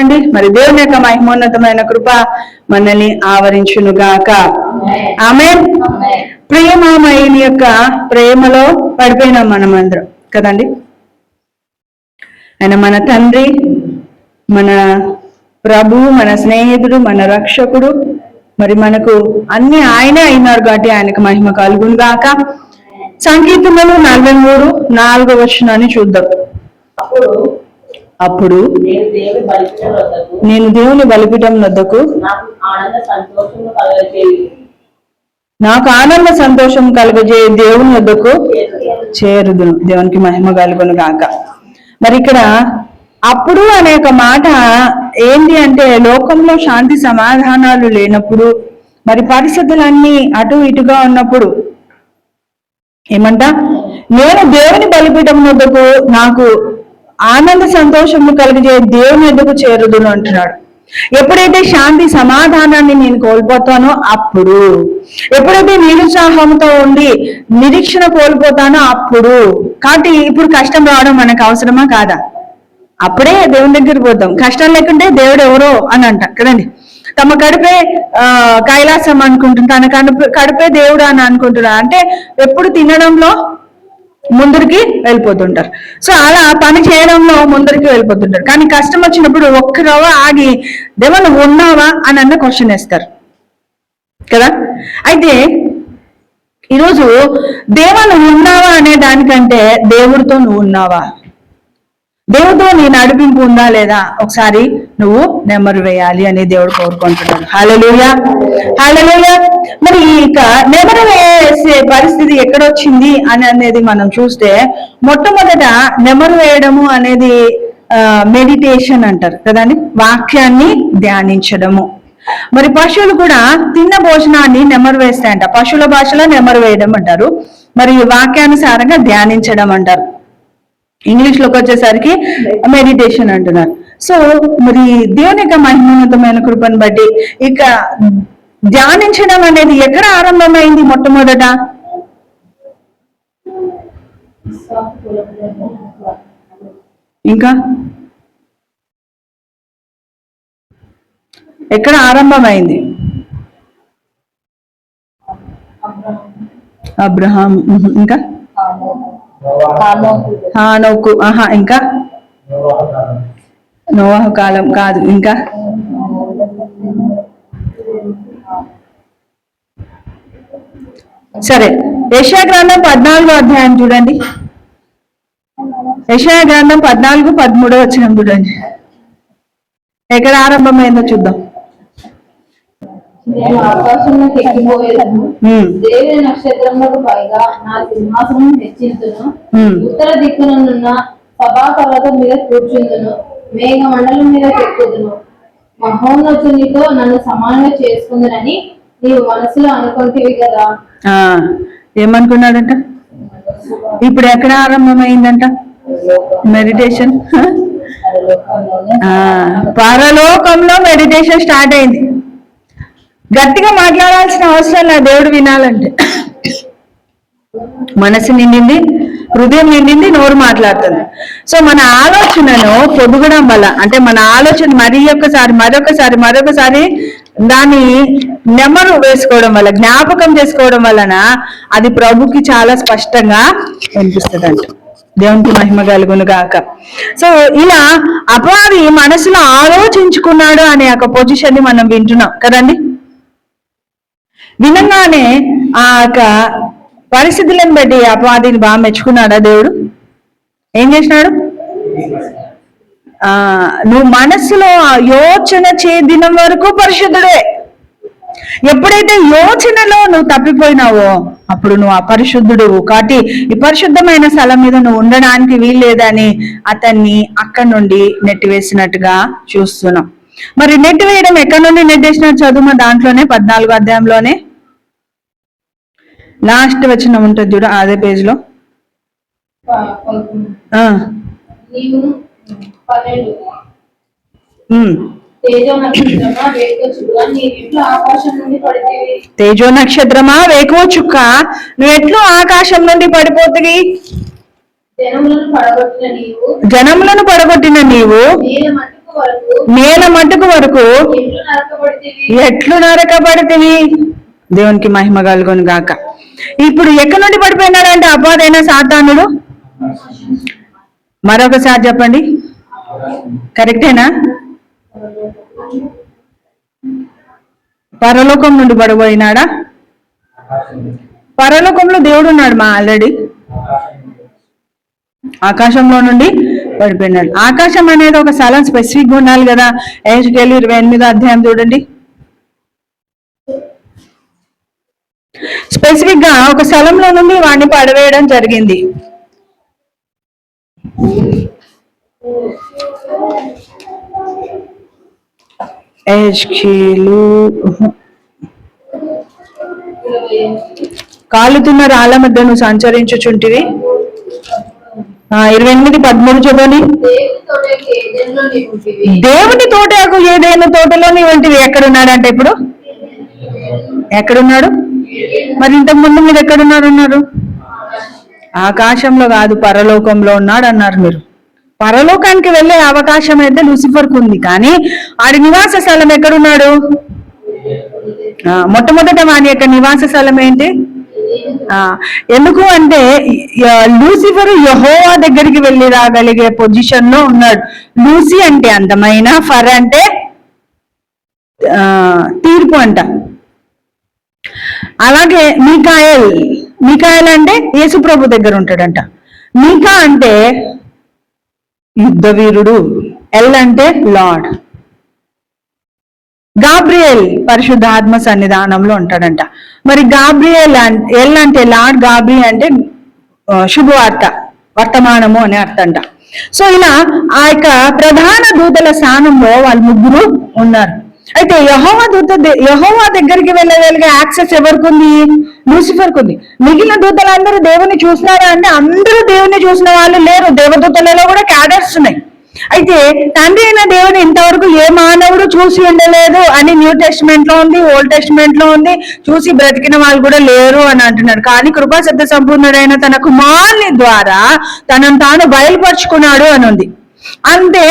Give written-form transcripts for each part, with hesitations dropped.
కదండి. మరి దేవుని యొక్క మహిమోన్నతమైన కృప మనల్ని ఆవరించును గాక. ఆమేన్. ప్రియమామయుని యొక్క ప్రేమలో పడిపోయినాం మనం అందరం కదండి. ఆయన మన తండ్రి, మన ప్రభు, మన స్నేహితుడు, మన రక్షకుడు. మరి మనకు అన్ని ఆయనే అయినారు కాబట్టి ఆయనకు మహిమ కలుగును గాక. సంకీర్తనలు 43:4 చూద్దాం. అప్పుడు నేను దేవుని బలిపీఠం వద్దకు నాకు ఆనంద సంతోషం కలుగజే దేవుని వద్దకు చేరుదును. దేవునికి మహిమ కలుగును గాక. మరి ఇక్కడ అప్పుడు అనే ఒక మాట ఏంటి అంటే, లోకంలో శాంతి సమాధానాలు లేనప్పుడు, మరి పరిస్థితులన్నీ అటు ఇటుగా ఉన్నప్పుడు ఏమంట, నేను దేవుని బలిపీఠం వద్దకు నాకు ఆనంద సంతోషము కలిగే దేవుని వద్దకు చేరుదును అంటున్నాడు. ఎప్పుడైతే శాంతి సమాధానాన్ని నేను కోల్పోతానో అప్పుడు, ఎప్పుడైతే నిరుత్సాహంతో ఉండి నిరీక్షణ కోల్పోతానో అప్పుడు. కాబట్టి ఇప్పుడు కష్టం రావడం మనకు అవసరమా కాదా? అప్పుడే దేవుని దగ్గరికి పోతాం. కష్టం లేకుంటే దేవుడు ఎవరో అని అంట కదండి. తమ కడుపే కైలాసం అనుకుంటున్నారు, తన కడుపే దేవుడు అని అనుకుంటున్నారు. అంటే ఎప్పుడు తినడంలో ముందరికి వెళ్ళిపోతుంటారు. సో అలా పని చేయడంలో ముందరికి వెళ్ళిపోతుంటారు. కానీ కష్టం వచ్చినప్పుడు ఒక్క రవ్వ ఆగి దేవా నువ్వు ఉన్నావా అని అన్న క్వశ్చన్ వేస్తారు కదా. అయితే ఈరోజు దేవా నువ్వు ఉన్నావా అనే దానికంటే దేవుడితో నువ్వు ఉన్నావా, దేవుడితో నీ నడిపింపు ఉందా లేదా ఒకసారి నువ్వు నెమరు వేయాలి అని దేవుడు కోరుకుంటున్నాడు. హల్లెలూయా, హల్లెలూయా. మరి ఇక నెమరు వేసే పరిస్థితి ఎక్కడొచ్చింది అనేది మనం చూస్తే, మొట్టమొదట నెమరు వేయడము అనేది మెడిటేషన్ అంటారు కదండి, వాక్యాన్ని ధ్యానించడము. మరి పశువులు కూడా తిన్న భోజనాన్ని నెమరు వేస్తాయంట. పశువుల భాషలో నెమరు వేయడం అంటారు, మరి వాక్యానుసారంగా ధ్యానించడం అంటారు. ఇంగ్లీష్ లోకి వచ్చేసరికి మెడిటేషన్ అంటున్నారు. సో మరి దేవుని యొక్క మహిమోన్నతమైన కృపను బట్టి ఇక ధ్యానించడం అనేది ఎక్కడ ఆరంభమైంది? మొట్టమొదట ఇంకా ఎక్కడ ఆరంభమైంది? అబ్రహాం, ఇంకా హానోకు, ఇంకా నోవాహు కాలం కాదు, ఇంకా సరే. యెషయా గ్రంథం 14వ అధ్యాయం చూడండి. యెషయా గ్రంథం 14:13 చూడండి. ఎక్కడ ఆరంభమైందో చూద్దాం. నేను ఆకాశంలోకి ఎక్కిపోయేదను, దేవుని నక్షత్రములకు పైగా నా సింహాసనం హెచ్చించును, ఉత్తర దిక్కునున్న సభాపర్వతం మీద కూర్చుందును, మేఘ మండలం మీద ఎక్కుదును, మహోన్నతునితో నన్ను సమానంగా చేసుకుందునని నీవు మనసులో అనుకుంటేవి కదా. ఏమనుకున్నాడంట? ఇప్పుడు ఎక్కడ ఆరంభమైందంట మెడిటేషన్? పరలోకంలో మెడిటేషన్ స్టార్ట్ అయింది. గట్టిగా మాట్లాడాల్సిన అవసరం లేదు దేవుడు వినాలంటే. మనసు నిండింది, హృదయం నిండింది, నోరు మాట్లాడుతుంది. సో మన ఆలోచనను పొదుగడం వల్ల, అంటే మన ఆలోచన మరొకసారి దాన్ని నెమరు వేసుకోవడం వల్ల, జ్ఞాపకం చేసుకోవడం వలన అది ప్రభుకి చాలా స్పష్టంగా వినిపిస్తుంది అంట. దేవునికి మహిమ కలుగును గాక. సో ఇలా అపవాది మనసులో ఆలోచించుకున్నాడు అనే ఒక పొజిషన్ ని మనం వింటున్నాం కదండి. వినంగానే ఆ యొక్క పరిస్థితులను బట్టి అపవాదిని బాగా మెచ్చుకున్నాడా దేవుడు? ఏం చేసినాడు? నువ్వు మనస్సులో యోచన చే దినం వరకు పరిశుద్ధుడే. ఎప్పుడైతే యోచనలో నువ్వు తప్పిపోయినావో అప్పుడు నువ్వు అపరిశుద్ధుడు. కాబట్టి ఈ పరిశుద్ధమైన స్థలం మీద నువ్వు ఉండడానికి వీల్లేదని అతన్ని అక్కడి నుండి నెట్టివేసినట్టుగా చూస్తున్నాం. మరి నెట్టివేయడం ఎక్కడి నుండి నెట్టేసినట్టు చదువు దాంట్లోనే 14వ అధ్యాయంలోనే లాస్ట్ వచనం ఉంటుంది చూడ, అదే పేజ్ లో. తేజో నక్షత్రమా వేకువ చుక్క నువ్వు ఎట్లు ఆకాశం నుండి పడిపోతుంది. జనములను పడగొట్టిన నీవు మట్టుకు వరకు ఎట్లు నరకబడితివి. దేవునికి మహిమ కలుగును గాక. ఇప్పుడు ఎక్కడి నుండి పడిపోయినాడంటే అపవాదైన సాతానుడు? మరొకసారి చెప్పండి, కరెక్టేనా? పరలోకం నుండి పడిపోయినాడా? పరలోకంలో దేవుడు ఉన్నాడు మా ఆల్రెడీ. ఆకాశంలో నుండి పడిపోయినాడు. ఆకాశం అనేది ఒక స్థలం స్పెసిఫిక్ గా ఉండాలి కదా. ఎహెజ్కేలు 28వ అధ్యాయం చూడండి. స్పెసిఫిక్ గా ఒక స్థలంలో నుండి వాడిని పడవేయడం జరిగింది. ఎహెజ్కేలు కాలుతున్న రాళ్ల మధ్య నువ్వు సంచరించుచుంటివి. 28:13 చూడండి. దేవుని తోటకు ఏదైనా తోటలో నీ వంటివి. ఎక్కడున్నాడంటే ఇప్పుడు ఎక్కడున్నాడు? మరి ఇంతకు ముందు మీరు ఎక్కడున్నారు? ఆకాశంలో కాదు, పరలోకంలో ఉన్నాడు అన్నారు మీరు. పరలోకానికి వెళ్ళే అవకాశం అయితే లూసిఫర్కు ఉంది, కానీ ఆడి నివాస స్థలం ఎక్కడున్నాడు? మొట్టమొదట వాని యొక్క నివాస స్థలం ఏంటి? ఎందుకు అంటే లూసిఫర్ యెహోవా దగ్గరికి వెళ్ళి రాగలిగే పొజిషన్ లో ఉన్నాడు. లూసి అంటే అందమైన, ఫర్ అంటే తీర్పు అంట. అలాగే మీకాయల్ అంటే యేసుప్రభు దగ్గర ఉంటాడంట. మీకా అంటే యుద్ధ వీరుడు, ఎల్ అంటే లార్డ్. గాబ్రియల్ పరిశుద్ధాత్మ సన్నిధానంలో ఉంటాడంట. మరి గాబ్రియల్ ఎల్ అంటే లార్డ్, గాబ్రియల్ అంటే శుభవార్త, వర్తమానము అనే అర్థంట. సో ఇలా ఆ యొక్క ప్రధాన దూతల స్థానంలో వాళ్ళు ముగ్గురు ఉన్నారు. అయితే యెహోవా దగ్గరికి వెళ్ళగలిగే యాక్సెస్ ఎవరికి ఉంది? లూసిఫర్కి ఉంది. మిగిలిన దూతలందరూ దేవుని చూసినారా అంటే అందరూ దేవుని చూసిన వాళ్ళు లేరు. దేవదూతలలో కూడా క్యాడర్స్ ఉన్నాయి. అయితే తండ్రి అయిన దేవుని ఇంతవరకు ఏ మానవుడు చూసి ఉండలేదు అని న్యూ టెస్టిమెంట్ లో ఉంది, ఓల్డ్ టెస్టిమెంట్ లో ఉంది. చూసి బ్రతికిన వాళ్ళు కూడా లేరు అని అంటున్నారు. కానీ కృపా సత్య సంపూర్ణుడైన తన కుమారుని ద్వారా తనను తాను బయలుపరుచుకున్నాడు అని ఉంది. అంతే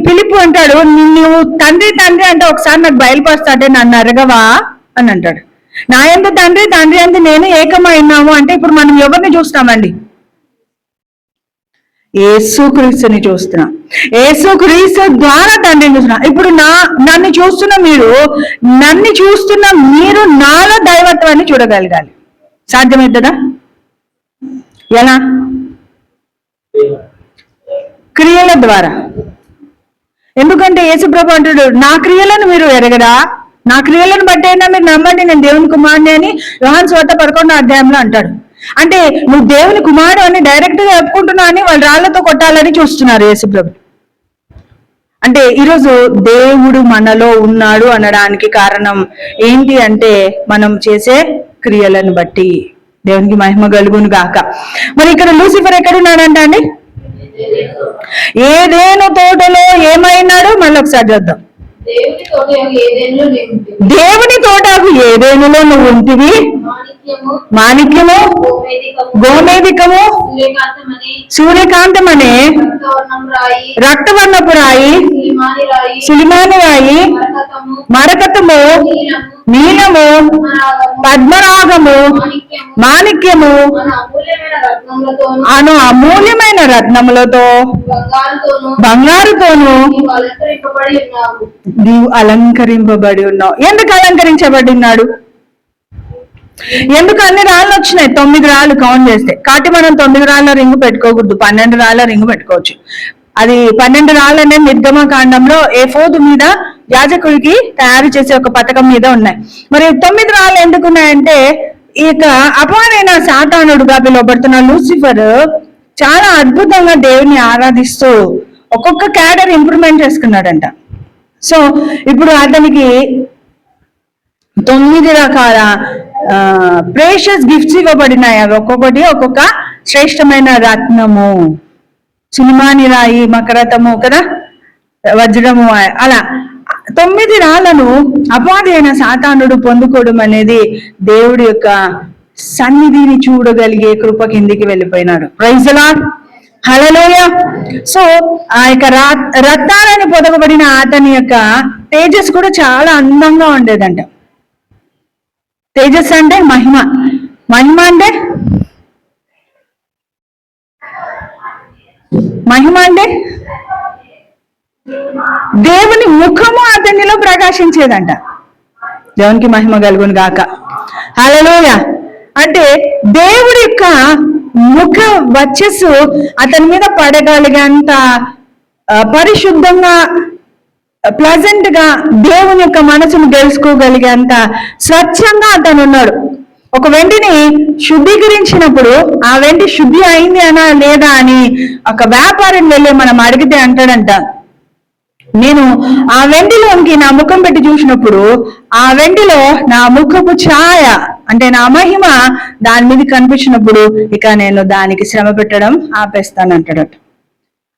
పిలుపు అంటాడు, నువ్వు తండ్రి అంటే ఒకసారి నాకు బయలుపరుస్తాడే, నన్ను అరగవా అని అంటాడు. నా యందు తండ్రి అందు నేను ఏకమైనాము అంటే ఇప్పుడు మనం ఎవరిని చూస్తామండి? యేసుక్రీస్తుని చూస్తున్నాం. యేసుక్రీస్తు ద్వారా తండ్రిని చూస్తున్నాం. ఇప్పుడు నన్ను చూస్తున్న మీరు నాలో దైవత్వాన్ని చూడగలగాలి. సాధ్యమవుతుందా? ఎలా? క్రియల ద్వారా. ఎందుకంటే యేసుప్రభు అంటాడు, నా క్రియలను మీరు ఎరగరా, నా క్రియలను బట్టి అయినా మీరు నమ్మండి నేను దేవుని కుమారుని అని యోహాను సువార్త 11వ అధ్యాయంలో అంటాడు. అంటే నువ్వు దేవుని కుమారుడు అని డైరెక్ట్ గా చెప్పుకుంటున్నా అని వాళ్ళు రాళ్లతో కొట్టాలని చూస్తున్నారు యేసుప్రభు. అంటే ఈరోజు దేవుడు మనలో ఉన్నాడు అనడానికి కారణం ఏంటి అంటే మనం చేసే క్రియలను బట్టి. దేవునికి మహిమ కలుగును గాక. మరి ఇక్కడ లూసిఫర్ ఎక్కడున్నాడంట అండి? ఏదేను తోటలో ఏమైనాడు? మళ్ళీ ఒకసారి చూద్దాం. దేవుని తోటకు ఏదేనులో నువ్వు ఉంటివి. మాణిక్యము, గోమేదికము, సూర్యకాంతమనే రక్తవర్ణపు రాయి, సులిమాని రాయి, మరకతము, నీలము, పద్మరాగము, మాణిక్యము అను అమూల్యమైన రత్నములతో, బంగారుతోను నీవు అలంకరింపబడి ఉన్నావు. ఎందుకు అలంకరించబడి ఉన్నాడు? ఎందుకు అన్ని రాళ్ళు వచ్చినాయి? 9 రాళ్ళు కౌంట్ చేస్తే. కాబట్టి మనం 9 రాళ్ళ రింగు పెట్టుకోకూడదు, 12 రాళ్ళ రింగు పెట్టుకోవచ్చు. అది 12 రాళ్ళు అనేది నిర్గమకాండంలో ఏఫోదు మీద యాజకుడికి తయారు చేసే ఒక పథకం మీద ఉన్నాయి. మరి 9 రాళ్ళు ఎందుకు ఉన్నాయంటే ఇక అపవాదైన సాతానుడుగా పిలువబడుతున్న లూసిఫర్ చాలా అద్భుతంగా దేవుని ఆరాధిస్తూ ఒక్కొక్క క్యాడర్ ఇంప్రూవ్మెంట్ చేసుకున్నాడంట. సో ఇప్పుడు అతనికి 9 రకాల ప్రేషియస్ గిఫ్ట్స్ ఇవ్వబడినాయి. అవి ఒక్కొక్కటి ఒక్కొక్క శ్రేష్టమైన రత్నము, సులిమాని రాయి, మకరతము కదా, వజ్రము, అలా 9 రాళ్లను అపవాది అయిన సాతానుడు పొందుకోవడం అనేది దేవుడి యొక్క సన్నిధిని చూడగలిగే కృప కిందికి వెళ్ళిపోయినాడు. Praise the lord. Hallelujah. So ఆ యొక్క రత్నాలని పొదగబడిన అతని యొక్క తేజస్ కూడా చాలా అందంగా ఉండేదంట. తేజస్ అంటే మహిమ, మహిమ అంటే దేవుని ముఖము అతనిలో ప్రకాశించేదంట. దేవునికి మహిమ కలుగును గాక. హల్లెలూయా. అంటే దేవుడి యొక్క ముఖ వచ్చస్సు అతని మీద పడగలిగేంత పరిశుద్ధంగా, ప్లజెంట్ గా, దేవుని యొక్క మనసును తెలుసుకోగలిగేంత స్వచ్ఛంగా అతను ఉన్నాడు. ఒక వెండిని శుద్ధీకరించినప్పుడు ఆ వెండి శుద్ధి అయింది అనా లేదా అని ఒక వ్యాపారం వెళ్ళి మనం అడిగితే అంటాడంట, నేను ఆ వెండిలోనికి నా ముఖం పెట్టి చూసినప్పుడు ఆ వెండిలో నా ముఖపు ఛాయ అంటే నా మహిమ దాని మీద కనిపించినప్పుడు ఇక నేను దానికి శ్రమ పెట్టడం ఆపేస్తానంటాడట.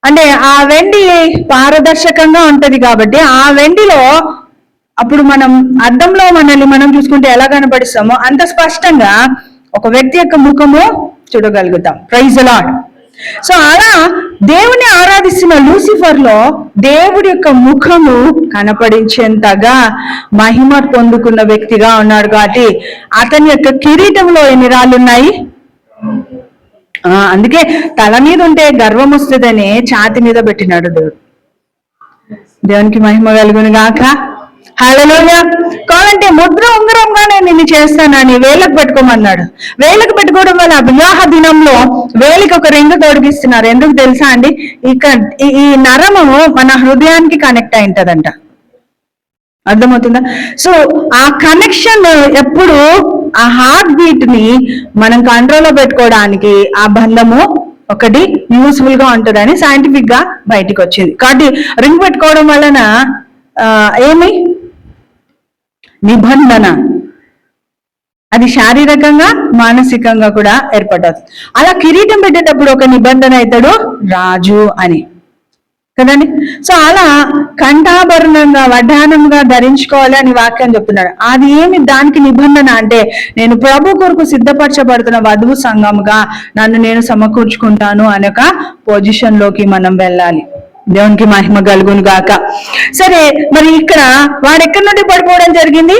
అంటే ఆ వెండి పారదర్శకంగా ఉంటది కాబట్టి ఆ వెండిలో అప్పుడు మనం అద్దంలో మనల్ని మనం చూసుకుంటే ఎలా కనపడిస్తామో అంత స్పష్టంగా ఒక వ్యక్తి యొక్క ముఖము చూడగలుగుతాం. Praise the lord. సో అలా దేవుని ఆరాధిస్తున్న లూసిఫర్ లో దేవుడి యొక్క ముఖము కనపడించేంతగా మహిమ పొందుకున్న వ్యక్తిగా ఉన్నాడు. కాబట్టి అతని యొక్క కిరీటంలో ఎన్ని రాళ్ళు ఉన్నాయి? అందుకే తల మీద ఉంటే గర్వం వస్తుందని ఛాతి మీద పెట్టినాడు దేవుడు. దేవునికి మహిమ కలుగును గాక. హల్లెలూయా. కావాలంటే ముద్ర ఉంగరంగా నేను నిన్ను చేస్తానని వేలకు పెట్టుకోమన్నాడు. వేలకు పెట్టుకోవడం వల్ల వివాహ దినంలో వేలికి ఒక రింగు తొడిగిస్తున్నారు. ఎందుకు తెలుసా అండి? ఇక ఈ నరము మన హృదయానికి కనెక్ట్ అయి ఉంటదంట. అర్థమవుతుందా? సో ఆ కనెక్షన్ ఎప్పుడు ఆ హార్ట్ బీట్ ని మనం కంట్రోల్లో పెట్టుకోవడానికి ఆ బంధము ఒకటి యూస్ఫుల్ గా ఉంటుందని సైంటిఫిక్ గా బయటికి వచ్చింది. కాబట్టి రింగ్ పెట్టుకోవడం వలన ఏమి నిబంధన, అది శారీరకంగా మానసికంగా కూడా ఏర్పడదు. అలా కిరీటం పెట్టేటప్పుడు ఒక నిబంధన అవుతాడు రాజు అని కదండి. సో అలా కంఠాభరణంగా వడ్డానంగా ధరించుకోవాలి అని వాక్యం చెప్తున్నాడు. అది ఏమి దానికి నిబంధన అంటే నేను ప్రభు కొరకు సిద్ధపరచబడుతున్న వధువు సంఘముగా నన్ను నేను సమకూర్చుకుంటాను అనే ఒక పొజిషన్ లోకి మనం వెళ్ళాలి. దేవునికి మహిమ కలుగును గాక. సరే, మరి ఇక్కడ వాడు ఎక్కడి నుండి పడిపోవడం జరిగింది?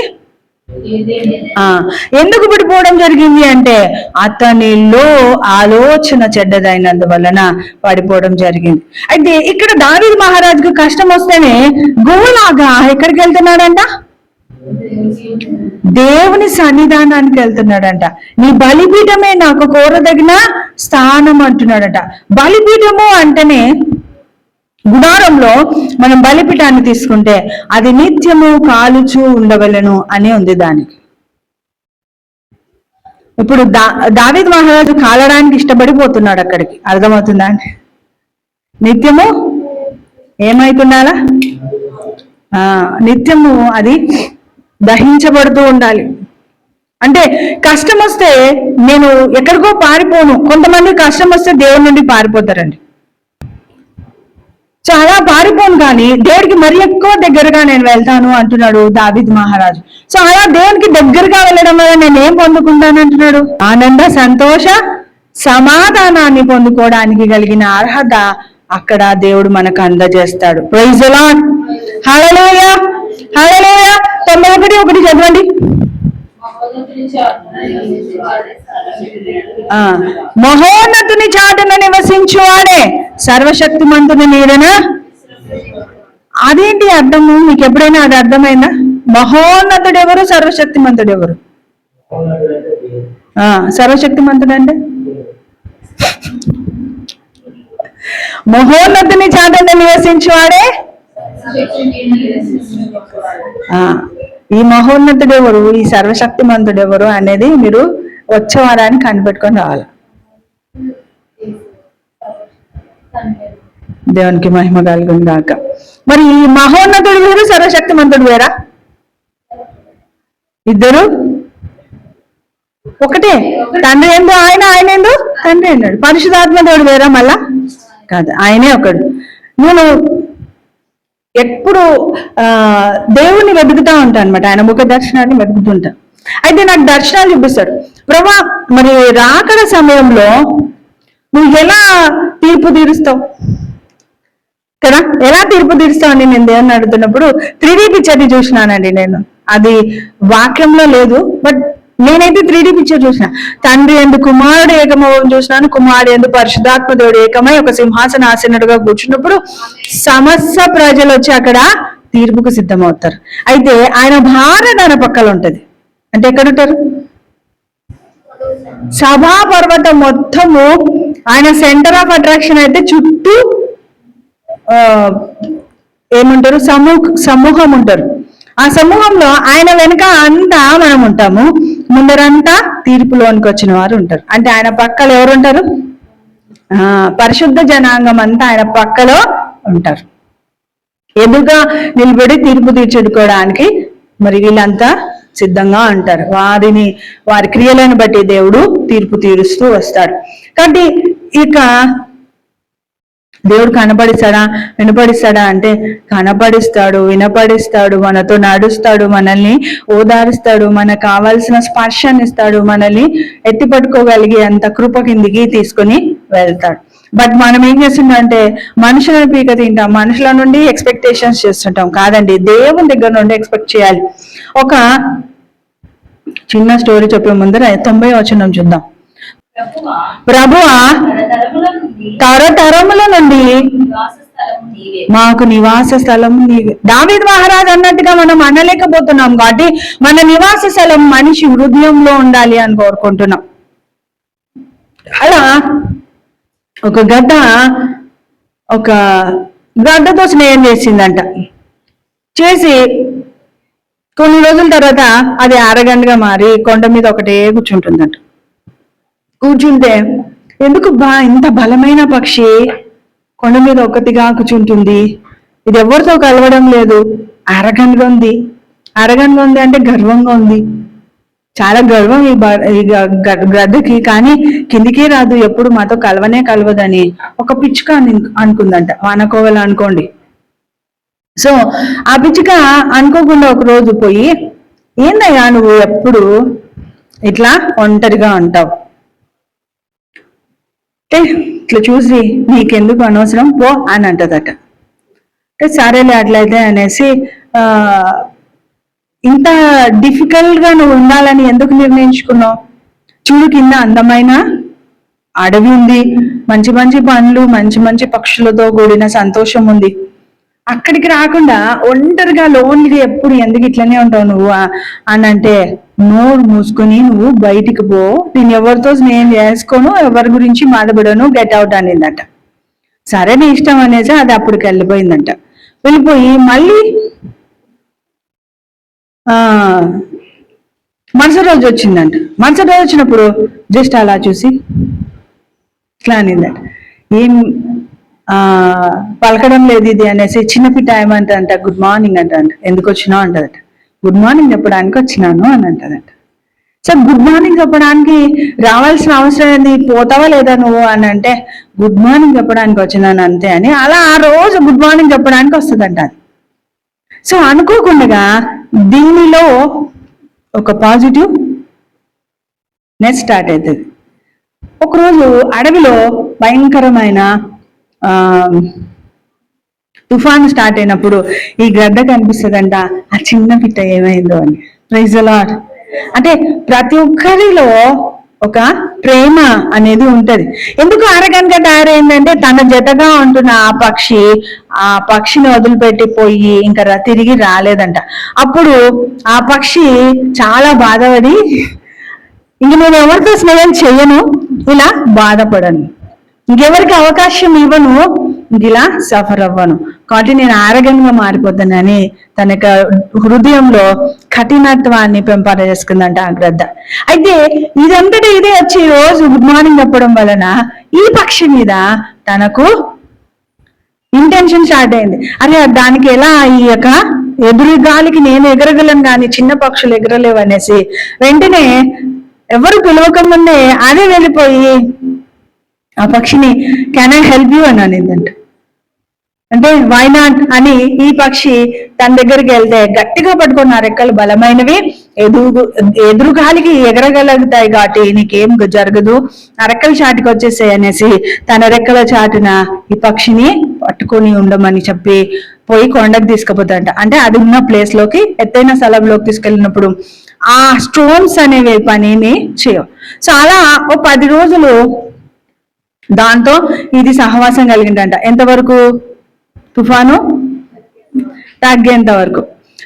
ఎందుకు పడిపోవడం జరిగింది అంటే అతనిలో ఆలోచన చెడ్డదైనందువలన పడిపోవడం జరిగింది. అయితే ఇక్కడ దావీదు మహారాజుకు కష్టం వస్తేనే గువ్వలాగా ఎక్కడికి వెళ్తున్నాడంట? దేవుని సన్నిధానానికి వెళ్తున్నాడంట. నీ బలిపీఠమే నాకు కోరదగిన స్థానం అంటున్నాడట. బలిపీఠము అంటేనే గుడారంలో మనం బలిపీఠాన్ని తీసుకుంటే అది నిత్యము కాలుచూ ఉండవలను అని ఉంది దానికి. ఇప్పుడు దావీదు మహారాజు కాలడానికి ఇష్టపడిపోతున్నాడు అక్కడికి. అర్థమవుతుందా అండి? నిత్యము ఏమైతుండాలా? నిత్యము అది దహించబడుతూ ఉండాలి. అంటే కష్టం వస్తే నేను ఎక్కడికో పారిపోను. కొంతమంది కష్టం వస్తే దేవుడి నుండి పారిపోతారండి. చాలా పారిపోను కానీ దేవుడికి మరి ఎక్కువ దగ్గరగా నేను వెళ్తాను అంటున్నాడు దావీదు మహారాజు. సో అలా దేవునికి దగ్గరగా వెళ్ళడం వల్ల నేను ఏం పొందుకుంటాను అంటున్నాడు? ఆనంద, సంతోష, సమాధానాన్ని పొందుకోవడానికి కలిగిన అర్హత అక్కడ దేవుడు మనకు అందజేస్తాడు. Praise the lord. Hallelujah. Hallelujah. 91:1 చదవండి. మహోన్నతుని చాటున నివసించువాడే సర్వశక్తిమంతుని నీడన. అదేంటి అర్థము? మీకు ఎప్పుడైనా అది అర్థమైందా? మహోన్నతుడు ఎవరు? సర్వశక్తిమంతుడు ఎవరు? సర్వశక్తిమంతుడు అంటే మహోన్నతుని చాటున నివసించువాడే. ఈ మహోన్నతుడు ఎవరు, ఈ సర్వశక్తిమంతుడు ఎవరు అనేది మీరు వచ్చే వారాన్ని కనిపెట్టుకొని రావాలి. దేవునికి మహిమ కలుగును గాక. మరి ఈ మహోన్నతుడు వేరు, సర్వశక్తిమంతుడు వేరా? ఇద్దరు ఒకటే. తండ్రి ఎందు ఆయన, ఆయన ఎందు తండ్రి అన్నాడు. పరిశుద్ధాత్మ దేవుడు వేరా? మళ్ళా కాదు, ఆయనే ఒకడు. నేను ఎప్పుడు దేవుణ్ణి వెతుకుతా ఉంటాను అనమాట. ఆయన ముఖ దర్శనాన్ని వెతుకుతుంటాను. అయితే నాకు దర్శనాలు చూపిస్తాడు ప్రభా. మరి రాకడ సమయంలో నువ్వు ఎలా తీర్పు తీరుస్తావు కదా? ఎలా తీర్పు తీరుస్తావు అని నేను దేవుని అడుగుతున్నప్పుడు 3D పిక్చర్ని చూసినానండి నేను. అది వాక్యంలో లేదు, బట్ నేనైతే 3D పిక్చర్ చూసిన. తండ్రి ఎందు కుమారుడు ఏకమవ్వడం చూసినాను, కుమారుడు ఎందు పరిశుద్ధాత్మ దేవుడు ఏకమై ఒక సింహాసన ఆసీనుడుగా కూర్చున్నప్పుడు సమస్త ప్రజలు వచ్చి అక్కడ తీర్పుకు సిద్ధమవుతారు. అయితే ఆయన భార్య తన పక్కన ఉంటది. అంటే ఎక్కడుంటారు? సభా పర్వతం మొత్తము ఆయన సెంటర్ ఆఫ్ అట్రాక్షన్ అయితే చుట్టూ ఏమంటారు సమూహం ఉంటారు. ఆ సమూహంలో ఆయన వెనుక అంతా మనం ఉంటాము, ముందరంతా తీర్పులోనికి వచ్చిన వారు ఉంటారు. అంటే ఆయన పక్కలో ఎవరు ఉంటారు? పరిశుద్ధ జనాంగం అంతా ఆయన పక్కలో ఉంటారు. ఎదురుగా నిలబడి తీర్పు తీర్చుకోవడానికి మరి వీళ్ళంతా సిద్ధంగా ఉంటారు. వారి క్రియలను బట్టి దేవుడు తీర్పు తీరుస్తూ వస్తాడు. కాబట్టి ఇక దేవుడు కనపడిస్తాడా వినపడిస్తాడా అంటే కనపడిస్తాడు, వినపడిస్తాడు, మనతో నడుస్తాడు, మనల్ని ఓదారుస్తాడు, మనకు కావాల్సిన స్పర్శని ఇస్తాడు, మనల్ని ఎత్తి పట్టుకోగలిగే అంత కృప కిందికి తీసుకొని వెళ్తాడు. బట్ మనం ఏం చేస్తుంటాం అంటే మనుషులను పీక తింటాం, మనుషుల నుండి ఎక్స్పెక్టేషన్స్ చేస్తుంటాం. కాదండి, దేవుని దగ్గర నుండి ఎక్స్పెక్ట్ చేయాలి. ఒక చిన్న స్టోరీ చెప్పే ముందర 90వ వచనం చూద్దాం. ప్రభువా తరతరముల నుండి మాకు నివాస స్థలం నీవే. దావీదు మహారాజు అన్నట్టుగా మనం అనలేకపోతున్నాం కాబట్టి మన నివాస స్థలం మనిషి హృదయంలో ఉండాలి అని కోరుకుంటున్నాం. అలా ఒక గడ్డతో స్నేహం చేసిందంట. చేసి కొన్ని రోజుల తర్వాత అది అరగంటగా మారి కొండ మీద ఒకటే కూర్చుంటుందంట. కూర్చుంటే ఎందుకు ఇంత బలమైన పక్షి కొండ మీద ఒక్కటిగా కూర్చుంటుంది, ఇది ఎవరితో కలవడం లేదు, అరగంటగా ఉంది అంటే గర్వంగా ఉంది. చాలా గర్వం ఈ గద్దకి, కానీ కిందికే రాదు, ఎప్పుడు మాతో కలవదని ఒక పిచ్చుక అనుకుందంట. వానకోవలు అనుకోండి. సో ఆ పిచ్చుక అనుకోకుండా ఒక రోజు పోయి, ఏందయ్యా నువ్వు ఎప్పుడు ఇట్లా ఒంటరిగా ఉంటావు, ఇట్లా చూసి నీకెందుకు అనవసరం పో అని అంటదట. అంటే సరేలే అట్లయితే అనేసి ఇంత డిఫికల్ట్ గా నువ్వు ఉండాలని ఎందుకు నిర్ణయించుకున్నావు? చూడు, కింద అందమైన అడవి ఉంది, మంచి మంచి పండ్లు, మంచి మంచి పక్షులతో కూడిన సంతోషం ఉంది. అక్కడికి రాకుండా ఒంటరిగా లోన్గా ఎప్పుడు ఎందుకు ఇట్లనే ఉంటావు నువ్వు అని అంటే, నోరు మూసుకొని నువ్వు బయటికి పో, నేను ఎవరితో స్నేహం చేసుకోను, ఎవరి గురించి బాధపడను, గెట్ అవుట్ అనిందట. సరే నీ ఇష్టం అనేసి అది అప్పటికి వెళ్ళిపోయిందంట. వెళ్ళిపోయి మళ్ళీ మరుసటి రోజు వచ్చిందంట. మరుసటి రోజు వచ్చినప్పుడు జస్ట్ అలా చూసి ఇట్లా అనిందట, ఏం పలకడం లేదు ఇది అనేసి. చిన్నపిట్ట ఏమంటంట, గుడ్ మార్నింగ్ అంట. ఎందుకు వచ్చినావు అంటదట. గుడ్ మార్నింగ్ చెప్పడానికి వచ్చినాను అని అంటదట. సో గుడ్ మార్నింగ్ చెప్పడానికి రావాల్సిన అవసరం ఏంది, పోతావా లేదా నువ్వు అని అంటే, గుడ్ మార్నింగ్ చెప్పడానికి వచ్చినాను అంతే అని. అలా ఆ రోజు గుడ్ మార్నింగ్ చెప్పడానికి వస్తుందంట. సో అనుకోకుండా దీనిలో ఒక పాజిటివ్ నెక్స్ట్ స్టార్ట్ అవుతుంది. ఒకరోజు అడవిలో భయంకరమైన తుఫాను స్టార్ట్ అయినప్పుడు ఈ గడ్డ కనిపిస్తుందంట, ఆ చిన్న పిట్ట ఏమైందో అని. Praise the lord. అంటే ప్రతి ఒక్కరిలో ఒక ప్రేమ అనేది ఉంటది. ఎందుకు అరగంటగా తయారైందంటే తన జతగా ఉంటున్న ఆ పక్షిని వదిలిపెట్టిపోయి ఇంకా తిరిగి రాలేదంట. అప్పుడు ఆ పక్షి చాలా బాధపడి, ఇంక నేను ఎవరితో స్నేహం చెయ్యను, ఇలా బాధపడను, ఇంకెవరికి అవకాశం ఇవ్వను, ఇలా సఫర్ అవ్వను, కాబట్టి నేను ఆరోగ్యంగా మారిపోతానని తన యొక్క హృదయంలో కఠినత్వాన్ని పెంపొందించుకుందంట ఆ గ్రద్ద. అయితే ఇదంతటి ఇదే వచ్చి రోజు గుడ్ మార్నింగ్ చెప్పడం వలన ఈ పక్షి మీద తనకు ఇంటెన్షన్ స్టార్ట్ అయింది. అరే దానికి ఎలా ఈ యొక్క ఎదురు గాలికి నేను ఎగరగలను కానీ చిన్న పక్షులు ఎగరలేవు అనేసి వెంటనే ఎవరు పిలవకముందే అదే వెళ్ళిపోయి ఆ పక్షిని కెన్ ఐ హెల్ప్ యూ అని అనిందంట. అంటే వై నాట్ అని ఈ పక్షి తన దగ్గరికి వెళ్తే గట్టిగా పట్టుకున్న ఆ రెక్కలు బలమైనవి, ఎదురుగాలికి ఎగరగలుగుతాయి కాబట్టి నీకేం జరగదు, ఆ రెక్కల చాటుకి వచ్చేసాయి అనేసి తన రెక్కల చాటున ఈ పక్షిని పట్టుకొని ఉండమని చెప్పి పోయి కొండకు తీసుకుపోతాడంట. అంటే అది ఉన్న ప్లేస్ లోకి, ఎత్తైన స్థలంలోకి తీసుకెళ్ళినప్పుడు ఆ స్టోన్స్ అనేవి పనేమి చేయవు. సో అలా ఓ 10 రోజులు దాంతో ఇది సహవాసం కలిగిందంట. ఎంతవరకు? తుఫాను తగ్గేంత వరకు.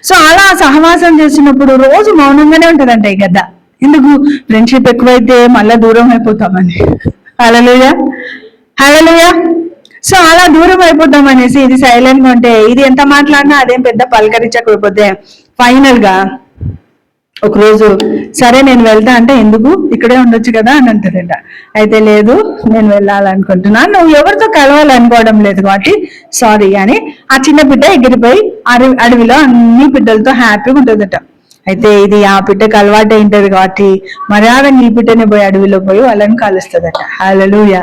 సో అలా సహవాసం చేసినప్పుడు రోజు మౌనంగానే ఉంటదంట ఈ గద్ద. ఎందుకు? ఫ్రెండ్షిప్ ఎక్కువైతే మళ్ళా దూరం అయిపోతామని. హల్లెలూయా, హల్లెలూయా. సో అలా దూరం అయిపోతాం అనేసి ఇది సైలెంట్ గా ఉంటే, ఇది ఎంత మాట్లాడినా అదేం పెద్ద పలకరించకపోతే ఫైనల్ గా ఒకరోజు సరే నేను వెళ్తా అంటే, ఎందుకు ఇక్కడే ఉండొచ్చు కదా అని అంటారంట. అయితే లేదు నేను వెళ్ళాలనుకుంటున్నా, నువ్వు ఎవరితో కలవాలనుకోవడం లేదు కాబట్టి సారీ అని ఆ చిన్న బిడ్డ ఎగిరిపోయి అడవిలో అన్ని బిడ్డలతో హ్యాపీగా ఉంటుందట. అయితే ఇది ఆ బిడ్డకు అలవాటు అయింటది కాబట్టి మర్యాదగా ఈ బిడ్డని పోయి అడవిలో పోయి వాళ్ళని కలుస్తుందట. హల్లెలూయా.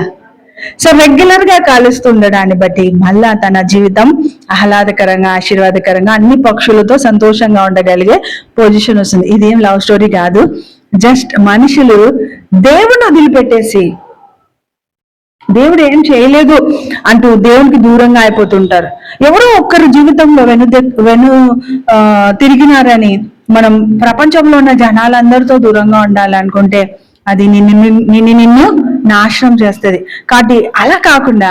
సో రెగ్యులర్ గా కలుస్తుండడాన్ని బట్టి మళ్ళా తన జీవితం ఆహ్లాదకరంగా, ఆశీర్వాదకరంగా, అన్ని పక్షులతో సంతోషంగా ఉండగలిగే పొజిషన్ వస్తుంది. ఇదేం లవ్ స్టోరీ కాదు. జస్ట్ మనుషులు దేవుని వదిలిపెట్టేసి దేవుడు ఏం చేయలేదు అంటూ దేవునికి దూరంగా అయిపోతుంటారు. ఎవరో ఒక్కరి జీవితంలో తిరిగినారని మనం ప్రపంచంలో ఉన్న జనాలందరితో దూరంగా ఉండాలనుకుంటే అది నిన్ను నాశనం చేస్తుంది. కాబట్టి అలా కాకుండా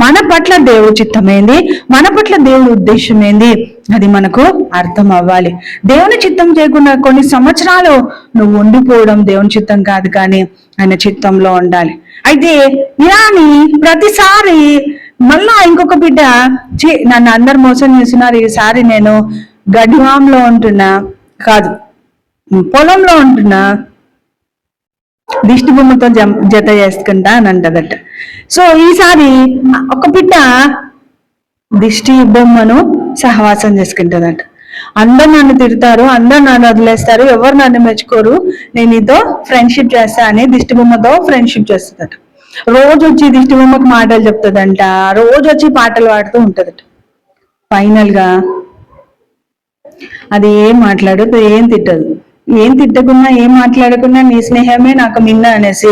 మన పట్ల దేవుడి చిత్తం ఏంది, మన పట్ల దేవుడి ఉద్దేశం ఏంది, అది మనకు అర్థం అవ్వాలి. దేవుని చిత్తం చేయకుండా కొన్ని సంవత్సరాలు నువ్వు ఉండిపోవడం దేవుని చిత్తం కాదు, కానీ ఆయన చిత్తంలో ఉండాలి. అయితే ఇలాని ప్రతిసారి మళ్ళా ఇంకొక బిడ్డ నన్ను అందరు మోసం చేస్తున్నారు, ఈసారి నేను గడ్డివాంలో ఉంటున్నా, కాదు పొలంలో ఉంటున్నా, దిష్టి బొమ్మతో జత చేసుకుంటా అని అంటదట. సో ఈసారి ఒక బిడ్డ దిష్టి బొమ్మను సహవాసం చేసుకుంటదట. అందరు నన్ను తిడతారు, అందరు నన్ను వదిలేస్తారు, ఎవరు నన్ను మెచ్చుకోరు, నేను నీతో ఫ్రెండ్షిప్ చేస్తా అని దిష్టి బొమ్మతో ఫ్రెండ్షిప్ చేస్తుందట. రోజు వచ్చి దిష్టి బొమ్మకు మాటలు చెప్తుందంట, రోజు వచ్చి పాటలు పాడుతూ ఉంటదట. ఫైనల్ గా అది ఏం మాట్లాడదు, ఏం తిట్టదు, ఏం తిట్టకున్నా ఏం మాట్లాడకున్నా నీ స్నేహమే నాకు మిన్న అనేసి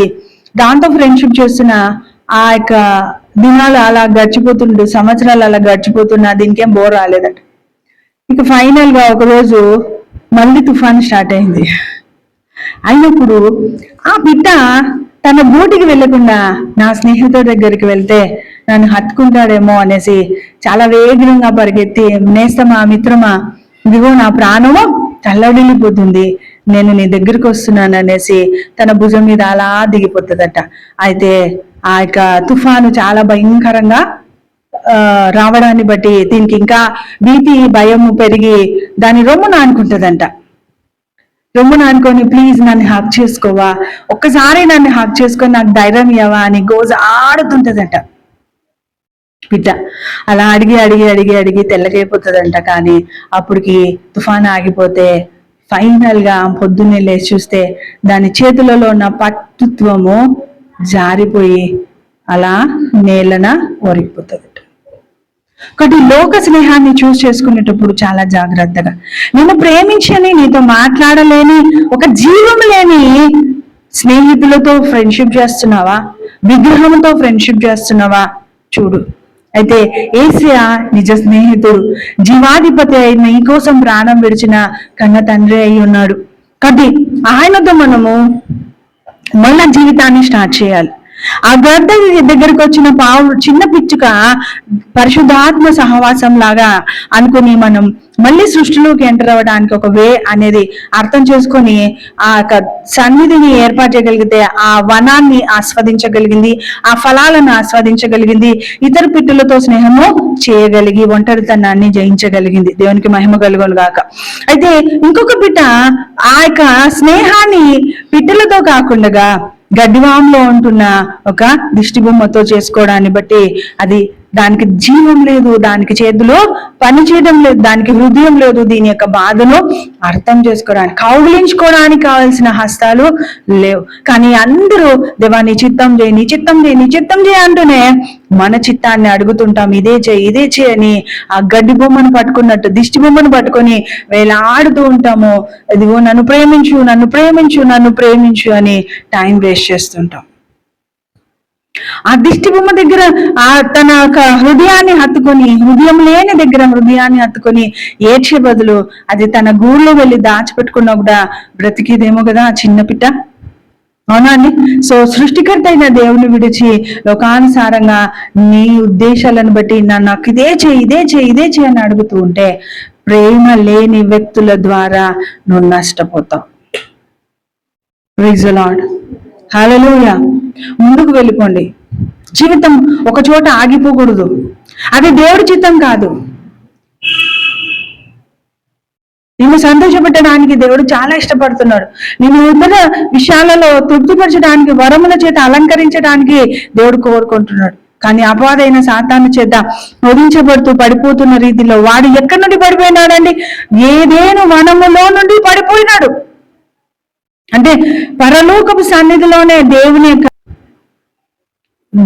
దాంతో ఫ్రెండ్షిప్ చేస్తున్న ఆ యొక్క దినాలు అలా గడిచిపోతుండు, సంవత్సరాలు అలా గడిచిపోతున్నా దీనికేం బోర్ రాలేదట. ఇక ఫైనల్ గా ఒకరోజు మళ్ళీ తుఫాన్ స్టార్ట్ అయింది. అయినప్పుడు ఆ బిడ్డ తన గూటికి వెళ్లకుండా నా స్నేహితుడి దగ్గరికి వెళ్తే నన్ను హత్తుకుంటాడేమో అనేసి చాలా వేగంగా పరిగెత్తి, నేస్తమా మిత్రమా, ఇదిగో నా ప్రాణము తల్లడిల్లిపోతుంది, నేను నీ దగ్గరికి వస్తున్నాను అనేసి తన భుజం మీద అలా దిగిపోతుందట. అయితే ఆ యొక్క తుఫాను చాలా భయంకరంగా రావడాన్ని బట్టి దీనికి ఇంకా భీతి భయము పెరిగి దాని రొమ్మున అనుకుంటుందంట. రొమ్మున అనుకొని, ప్లీజ్ నన్ను హక్ చేసుకోవా, ఒక్కసారి నన్ను హక్ చేసుకొని నాకు ధైర్యం ఇవ్వవా అని గోజ ఆడుతుంటదంట బిడ్డ. అలా అడిగి అడిగి అడిగి అడిగి తెల్లగైపోతుందంట. కానీ అప్పటికి తుఫాన్ ఆగిపోతే ఫైనల్ గా పొద్దున్నే లేచి చూస్తే దాని చేతులలో ఉన్న పట్టుత్వము జారిపోయి అలా నేలన ఒరిగిపోతుంది. కాబట్టి లోక స్నేహాన్ని చూస్ చేసుకునేటప్పుడు చాలా జాగ్రత్తగా, నేను ప్రేమించని, నీతో మాట్లాడలేని, ఒక జీవం లేని స్నేహితులతో ఫ్రెండ్షిప్ చేస్తున్నావా, విగ్రహంతో ఫ్రెండ్షిప్ చేస్తున్నావా చూడు. అయితే ఏసయ్య నిజ స్నేహితుడు, జీవాధిపతి అయి నీ కోసం ప్రాణం విడిచిన కన్న తండ్రి అయి ఉన్నాడు. కాబట్టి ఆయనతో మనము మన జీవితాన్ని స్టార్ట్ చేయాలి. ఆ గద్ద దగ్గరికి వచ్చిన చిన్న పిచ్చుక పరిశుద్ధాత్మ సహవాసం లాగా అనుకుని మనం మళ్ళీ సృష్టిలోకి ఎంటర్ అవ్వడానికి ఒక వే అనేది అర్థం చేసుకొని ఆ సన్నిధిని ఏర్పాటు చేయగలిగితే ఆ వనాన్ని ఆస్వాదించగలిగింది, ఆ ఫలాలను ఆస్వాదించగలిగింది, ఇతర పిట్టులతో స్నేహము చేయగలిగి ఒంటరితనాన్ని జయించగలిగింది. దేవునికి మహిమ కలుగును గాక. అయితే ఇంకొక బిడ్డ ఆ యొక్క స్నేహాన్ని పిట్టలతో కాకుండా గడ్డివాంలో ఉంటున్న ఒక దిష్టి బొమ్మతో చేసుకోవడాన్ని బట్టి అది దానికి జీవం లేదు, దానికి చేతులు పని చేయడం లేదు, దానికి హృదయం లేదు, దీని యొక్క బాధను అర్థం చేసుకోవడానికి, కౌగిలించుకోవడానికి కావాల్సిన హస్తాలు లేవు. కానీ అందరూ దేవా నీ చిత్తం చేయి, నీ చిత్తం చేయి, నీ చిత్తం చేయి అంటూనే మన చిత్తాన్ని అడుగుతుంటాం. ఇదే చేయి, ఇదే చేయని ఆ గడ్డి బొమ్మను పట్టుకున్నట్టు, దిష్టి బొమ్మను పట్టుకొని వేలాడుతూ ఉంటాము. ఇదిగో నన్ను ప్రేమించు, నన్ను ప్రేమించు, నన్ను ప్రేమించు అని టైం వేస్ట్ చేస్తుంటాం. ఆ దిష్టి బొమ్మ దగ్గర తన హృదయాన్ని హత్తుకొని, హృదయం లేని దగ్గర హృదయాన్ని హత్తుకొని ఏడ్చే బదులు అది తన గూళ్ళో వెళ్ళి దాచిపెట్టుకున్నా కూడా బ్రతికిదేమో కదా ఆ చిన్న పిట్ట. అవునా అండి? సో సృష్టికర్త అయిన దేవుని విడిచి లోకానుసారంగా నీ ఉద్దేశాలను బట్టి నాకు ఇదే చేయి, ఇదే చేయి, ఇదే చేయి అని అడుగుతూ ఉంటే ప్రేమ లేని వ్యక్తుల ద్వారా నువ్వు నష్టపోతావు. Praise the lord. హల్లెలూయా. ముందుకు వెళ్ళిపోండి. జీవితం ఒక చోట ఆగిపోకూడదు. అది దేవుడి చిత్తం కాదు. నిన్ను సంతోషపెట్టడానికి దేవుడు చాలా ఇష్టపడుతున్నాడు. నిన్ను ఇతర విషయాలలో తృప్తిపరచడానికి, వరముల చేత అలంకరించడానికి దేవుడు కోరుకుంటున్నాడు. కానీ అపవాదైన సాతాను చేత వధించబడుతూ పడిపోతున్న రీతిలో వాడు ఎక్కడి నుండి పడిపోయినాడండి? ఏదేను వనములో నుండి పడిపోయినాడు. అంటే పరలోకపు సన్నిధిలోనే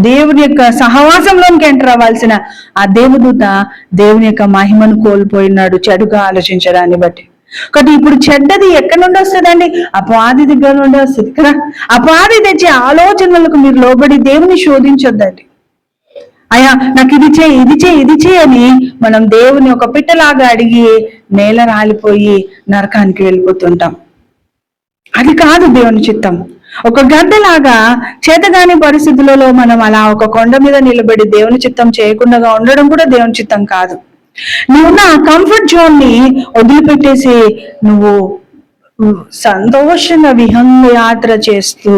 దేవుని యొక్క సహవాసంలోనికి ఎంటర్ అవ్వాల్సిన ఆ దేవదూత దేవుని యొక్క మహిమను కోల్పోయినాడు చెడుగా ఆలోచించడాన్ని బట్టి. కాబట్టి ఇప్పుడు చెడ్డది ఎక్కడి నుండి వస్తుందండి? అపవాది దగ్గర నుండి వస్తుంది కదా. అపవాది తెచ్చే ఆలోచనలకు మీరు లోబడి దేవుని శోధించొద్దండి. అయ్యా నాకు ఇది చేయి, ఇది చేయి, ఇది చేయని మనం దేవుని ఒక పిట్టలాగా అడిగి నేల రాలిపోయి నరకానికి వెళ్ళిపోతుంటాం. అది కాదు దేవుని చిత్తం. ఒక గడ్డలాగా చేతగాని పరిస్థితులలో మనం అలా ఒక కొండ మీద నిలబడి దేవుని చిత్తం చేయకుండా ఉండడం కూడా దేవుని చిత్తం కాదు. నువ్వు నా కంఫర్ట్ జోన్ ని వదిలిపెట్టేసి నువ్వు సంతోషంగా విహంగ యాత్ర చేస్తూ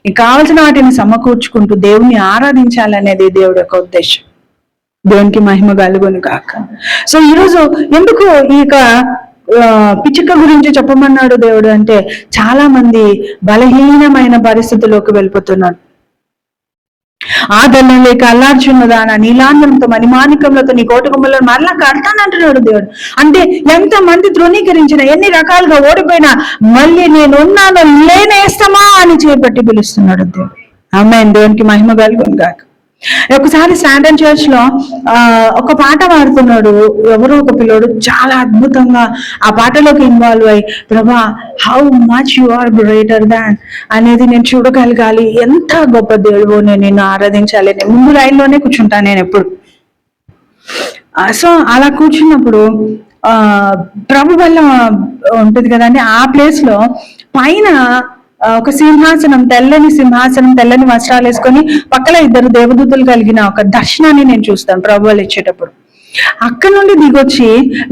నీకు కావలసిన వాటిని సమకూర్చుకుంటూ దేవుని ఆరాధించాలనేది దేవుడి యొక్క ఉద్దేశం. దేవునికి మహిమ కలుగును కాక. సో ఈరోజు ఎందుకు ఈ పిచ్చుక గురించి చెప్పమన్నాడు దేవుడు అంటే, చాలా మంది బలహీనమైన పరిస్థితుల్లోకి వెళ్ళిపోతున్నారు. ఆదరణ లేక అల్లార్చున్నదాన నీలాంధ్రంతో మణిమాణికంలతో నీ కోటకొమ్మలను మరలా కడతానంటున్నాడు దేవుడు. అంటే ఎంత మంది ధృవీకరించిన, ఎన్ని రకాలుగా ఓడిపోయినా మళ్ళీ నేనున్నాను లేనేస్తామా అని చేపట్టి పిలుస్తున్నాడు దేవుడు. ఆమేన్. దేవునికి మహిమ కలుగును గాక. ఒకసారి స్టాండర్డ్ చర్చ్ లో ఒక పాట పాడుతున్నాడు ఎవరో ఒక పిల్లోడు, చాలా అద్భుతంగా ఆ పాటలోకి ఇన్వాల్వ్ అయ్యి, ప్రభా how much you are greater than అనేది నేను చూడగలగాలి, ఎంత గొప్ప దేవుడు, నేను నిన్ను ఆరాధించాలి, నేను ముందు లైన్లోనే కూర్చుంటాను నేను ఎప్పుడు. సో అలా కూర్చున్నప్పుడు ప్రభు వల్ల ఉంటుంది కదండి, ఆ ప్లేస్ లో పైన ఒక సింహాసనం, తెల్లని సింహాసనం, తెల్లని వస్త్రాలు వేసుకొని పక్కన ఇద్దరు దేవదూతలు కలిగిన ఒక దర్శనాన్ని నేను చూస్తాను ప్రభు వాళ్ళు ఇచ్చేటప్పుడు. అక్కడ నుండి దిగొచ్చి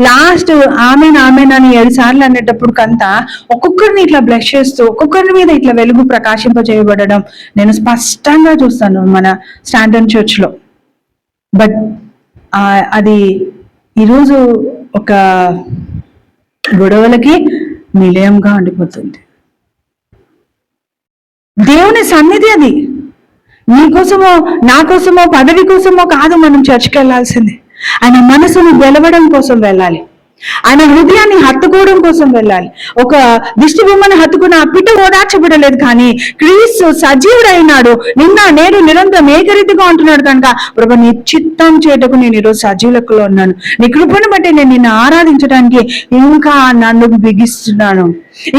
లాస్ట్ ఆమెన్ ఆమెన్ అని 7 సార్లు అనేటప్పుడు కంతా ఒక్కొక్కరిని ఇట్లా బ్లెస్ చేస్తూ ఒక్కొక్కరి మీద ఇట్లా వెలుగు ప్రకాశింపజేయబడడం నేను స్పష్టంగా చూస్తాను మన స్టాండర్డ్ చర్చ్ లో. బట్ అది ఈరోజు ఒక గొడవలకి నిలయంగా ఉండిపోతుంది. దేవుని సన్నిధి అది. నీకోసమో నా కోసమో పదవి కోసమో కాదు మనం చర్చికి వెళ్ళాల్సింది. ఆయన మనసును గెలవడం కోసం వెళ్ళాలి. ఆయన హృదయాన్ని హత్తుకోవడం కోసం వెళ్ళాలి. ఒక దిష్టి బొమ్మను హత్తుకున్న ఆ పిట్ట ఓదార్చబడలేదు, కానీ క్రీస్తు సజీవుడైనాడు, నిన్న నేడు నిరంతరం ఏకరీతిగా ఉంటున్నాడు. కనుక ప్రభు నీ చిత్తం చేయటకు నేను ఈరోజు సజీవులకులో ఉన్నాను, నీ కృపను బట్టి నేను నిన్ను ఆరాధించడానికి ఇంకా నన్ను బిగిస్తున్నాను,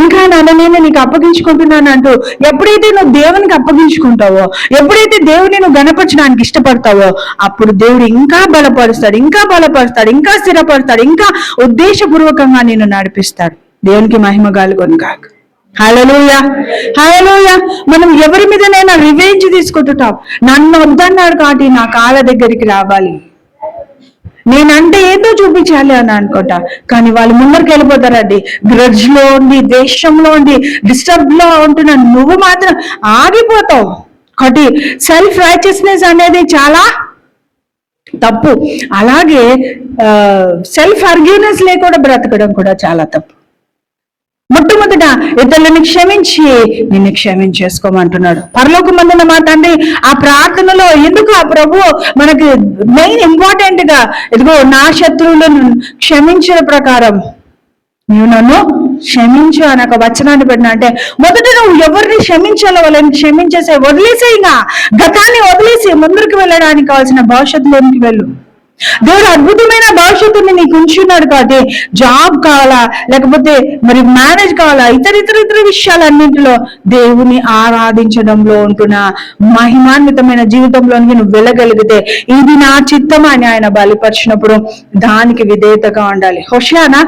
ఇంకా నన్ను నేను నీకు అప్పగించుకుంటున్నాను అంటూ ఎప్పుడైతే నువ్వు దేవునికి అప్పగించుకుంటావో, ఎప్పుడైతే దేవుని నువ్వు గణపరచడానికి ఇష్టపడతావో, అప్పుడు దేవుడు ఇంకా బలపరుస్తాడు, ఇంకా బలపరుస్తాడు, ఇంకా స్థిరపరుస్తాడు, ఇంకా ఉద్దేశపూర్వకంగా నిన్ను నడిపిస్తాడు. దేవునికి మహిమ కలుగును గాక. హల్లెలూయా, హల్లెలూయా. మనం ఎవరి మీదనైనా రివెంజ్ తీసుకుంటుంటాం. నన్ను వద్దన్నాడు కాబట్టి నా కాళ్ళ దగ్గరికి రావాలి, నేనంటే ఏదో చూపించాలి అని అనుకుంటా. కానీ వాళ్ళు ముందరికి వెళ్ళిపోతారండి. గ్రడ్జ్ లో ఉండి, దేశంలో ఉండి, డిస్టర్బ్ లో ఉంటున్నా నువ్వు మాత్రం ఆగిపోతావు. కాబట్టి సెల్ఫ్ రైచియస్నెస్ అనేది చాలా తప్పు. అలాగే సెల్ఫ్ ఫర్గివ్నెస్ లేకుండా బ్రతకడం కూడా చాలా తప్పు. మొట్టమొదట ఇతరులను క్షమించి నిన్ను క్షమించేసుకోమంటున్నాడు. పరలోకమందున్న మా తండ్రి, ఆ ప్రార్థనలో ఎందుకు ఆ ప్రభు మనకి మెయిన్ ఇంపార్టెంట్ గా ఇదిగో నా శత్రువులను క్షమించిన ప్రకారం నువ్వు నన్ను క్షమించు అని ఒక వచనాన్ని పెట్టినా అంటే, మొదట నువ్వు ఎవరిని క్షమించాలో వాళ్ళని క్షమించేసే, వదిలేసే, ఇంకా గతాన్ని వదిలేసి ముందుకు వెళ్ళడానికి కావాల్సిన భవిష్యత్తులోనికి వెళ్ళు. దేవుడు అద్భుతమైన భవిష్యత్తుని నీకు ఉంచున్నాడు కాబట్టి, జాబ్ కావాలా, లేకపోతే మరి మ్యారేజ్ కావాలా, ఇతర విషయాలన్నింటిలో దేవుని ఆరాధించడంలో ఉంటున్న మహిమాన్వితమైన జీవితంలోనికి నువ్వు వెళ్ళగలిగితే, ఇది నా చిత్తం అని ఆయన బలిపరిచినప్పుడు దానికి విధేయతగా ఉండాలి. హోషేయనా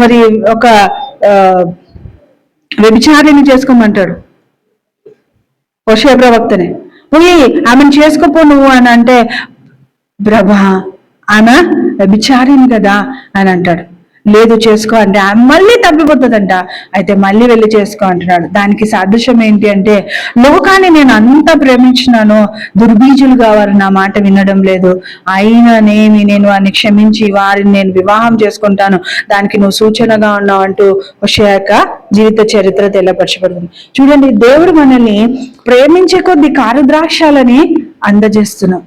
మరి ఒక వ్యభిచారిని చేసుకోమంటాడు హోషేయ ప్రవక్తనే. పోయి ఆమెను చేసుకోపో నువ్వు అని అంటే, ప్రభా ఆమె వ్యభిచారిని కదా అని అంటాడు. లేదు చేసుకో అంటే ఆమె మళ్ళీ తప్పిపోతుందంట. అయితే మళ్ళీ వెళ్ళి చేసుకో అంటున్నాడు. దానికి సాదృశ్యం ఏంటి అంటే, లోకాన్ని నేను అంత ప్రేమించినాను, దుర్బీజులుగా వారు నా మాట వినడం లేదు, అయిననేమి నేను వారిని క్షమించి వారిని నేను వివాహం చేసుకుంటాను, దానికి నువ్వు సూచనగా ఉన్నావు అంటూ హోషేయ జీవిత చరిత్ర తెలియపరచబడుతుంది. చూడండి, దేవుడు మనల్ని ప్రేమించే కొద్ది కారుద్రాక్షాలని అందజేస్తున్నాం,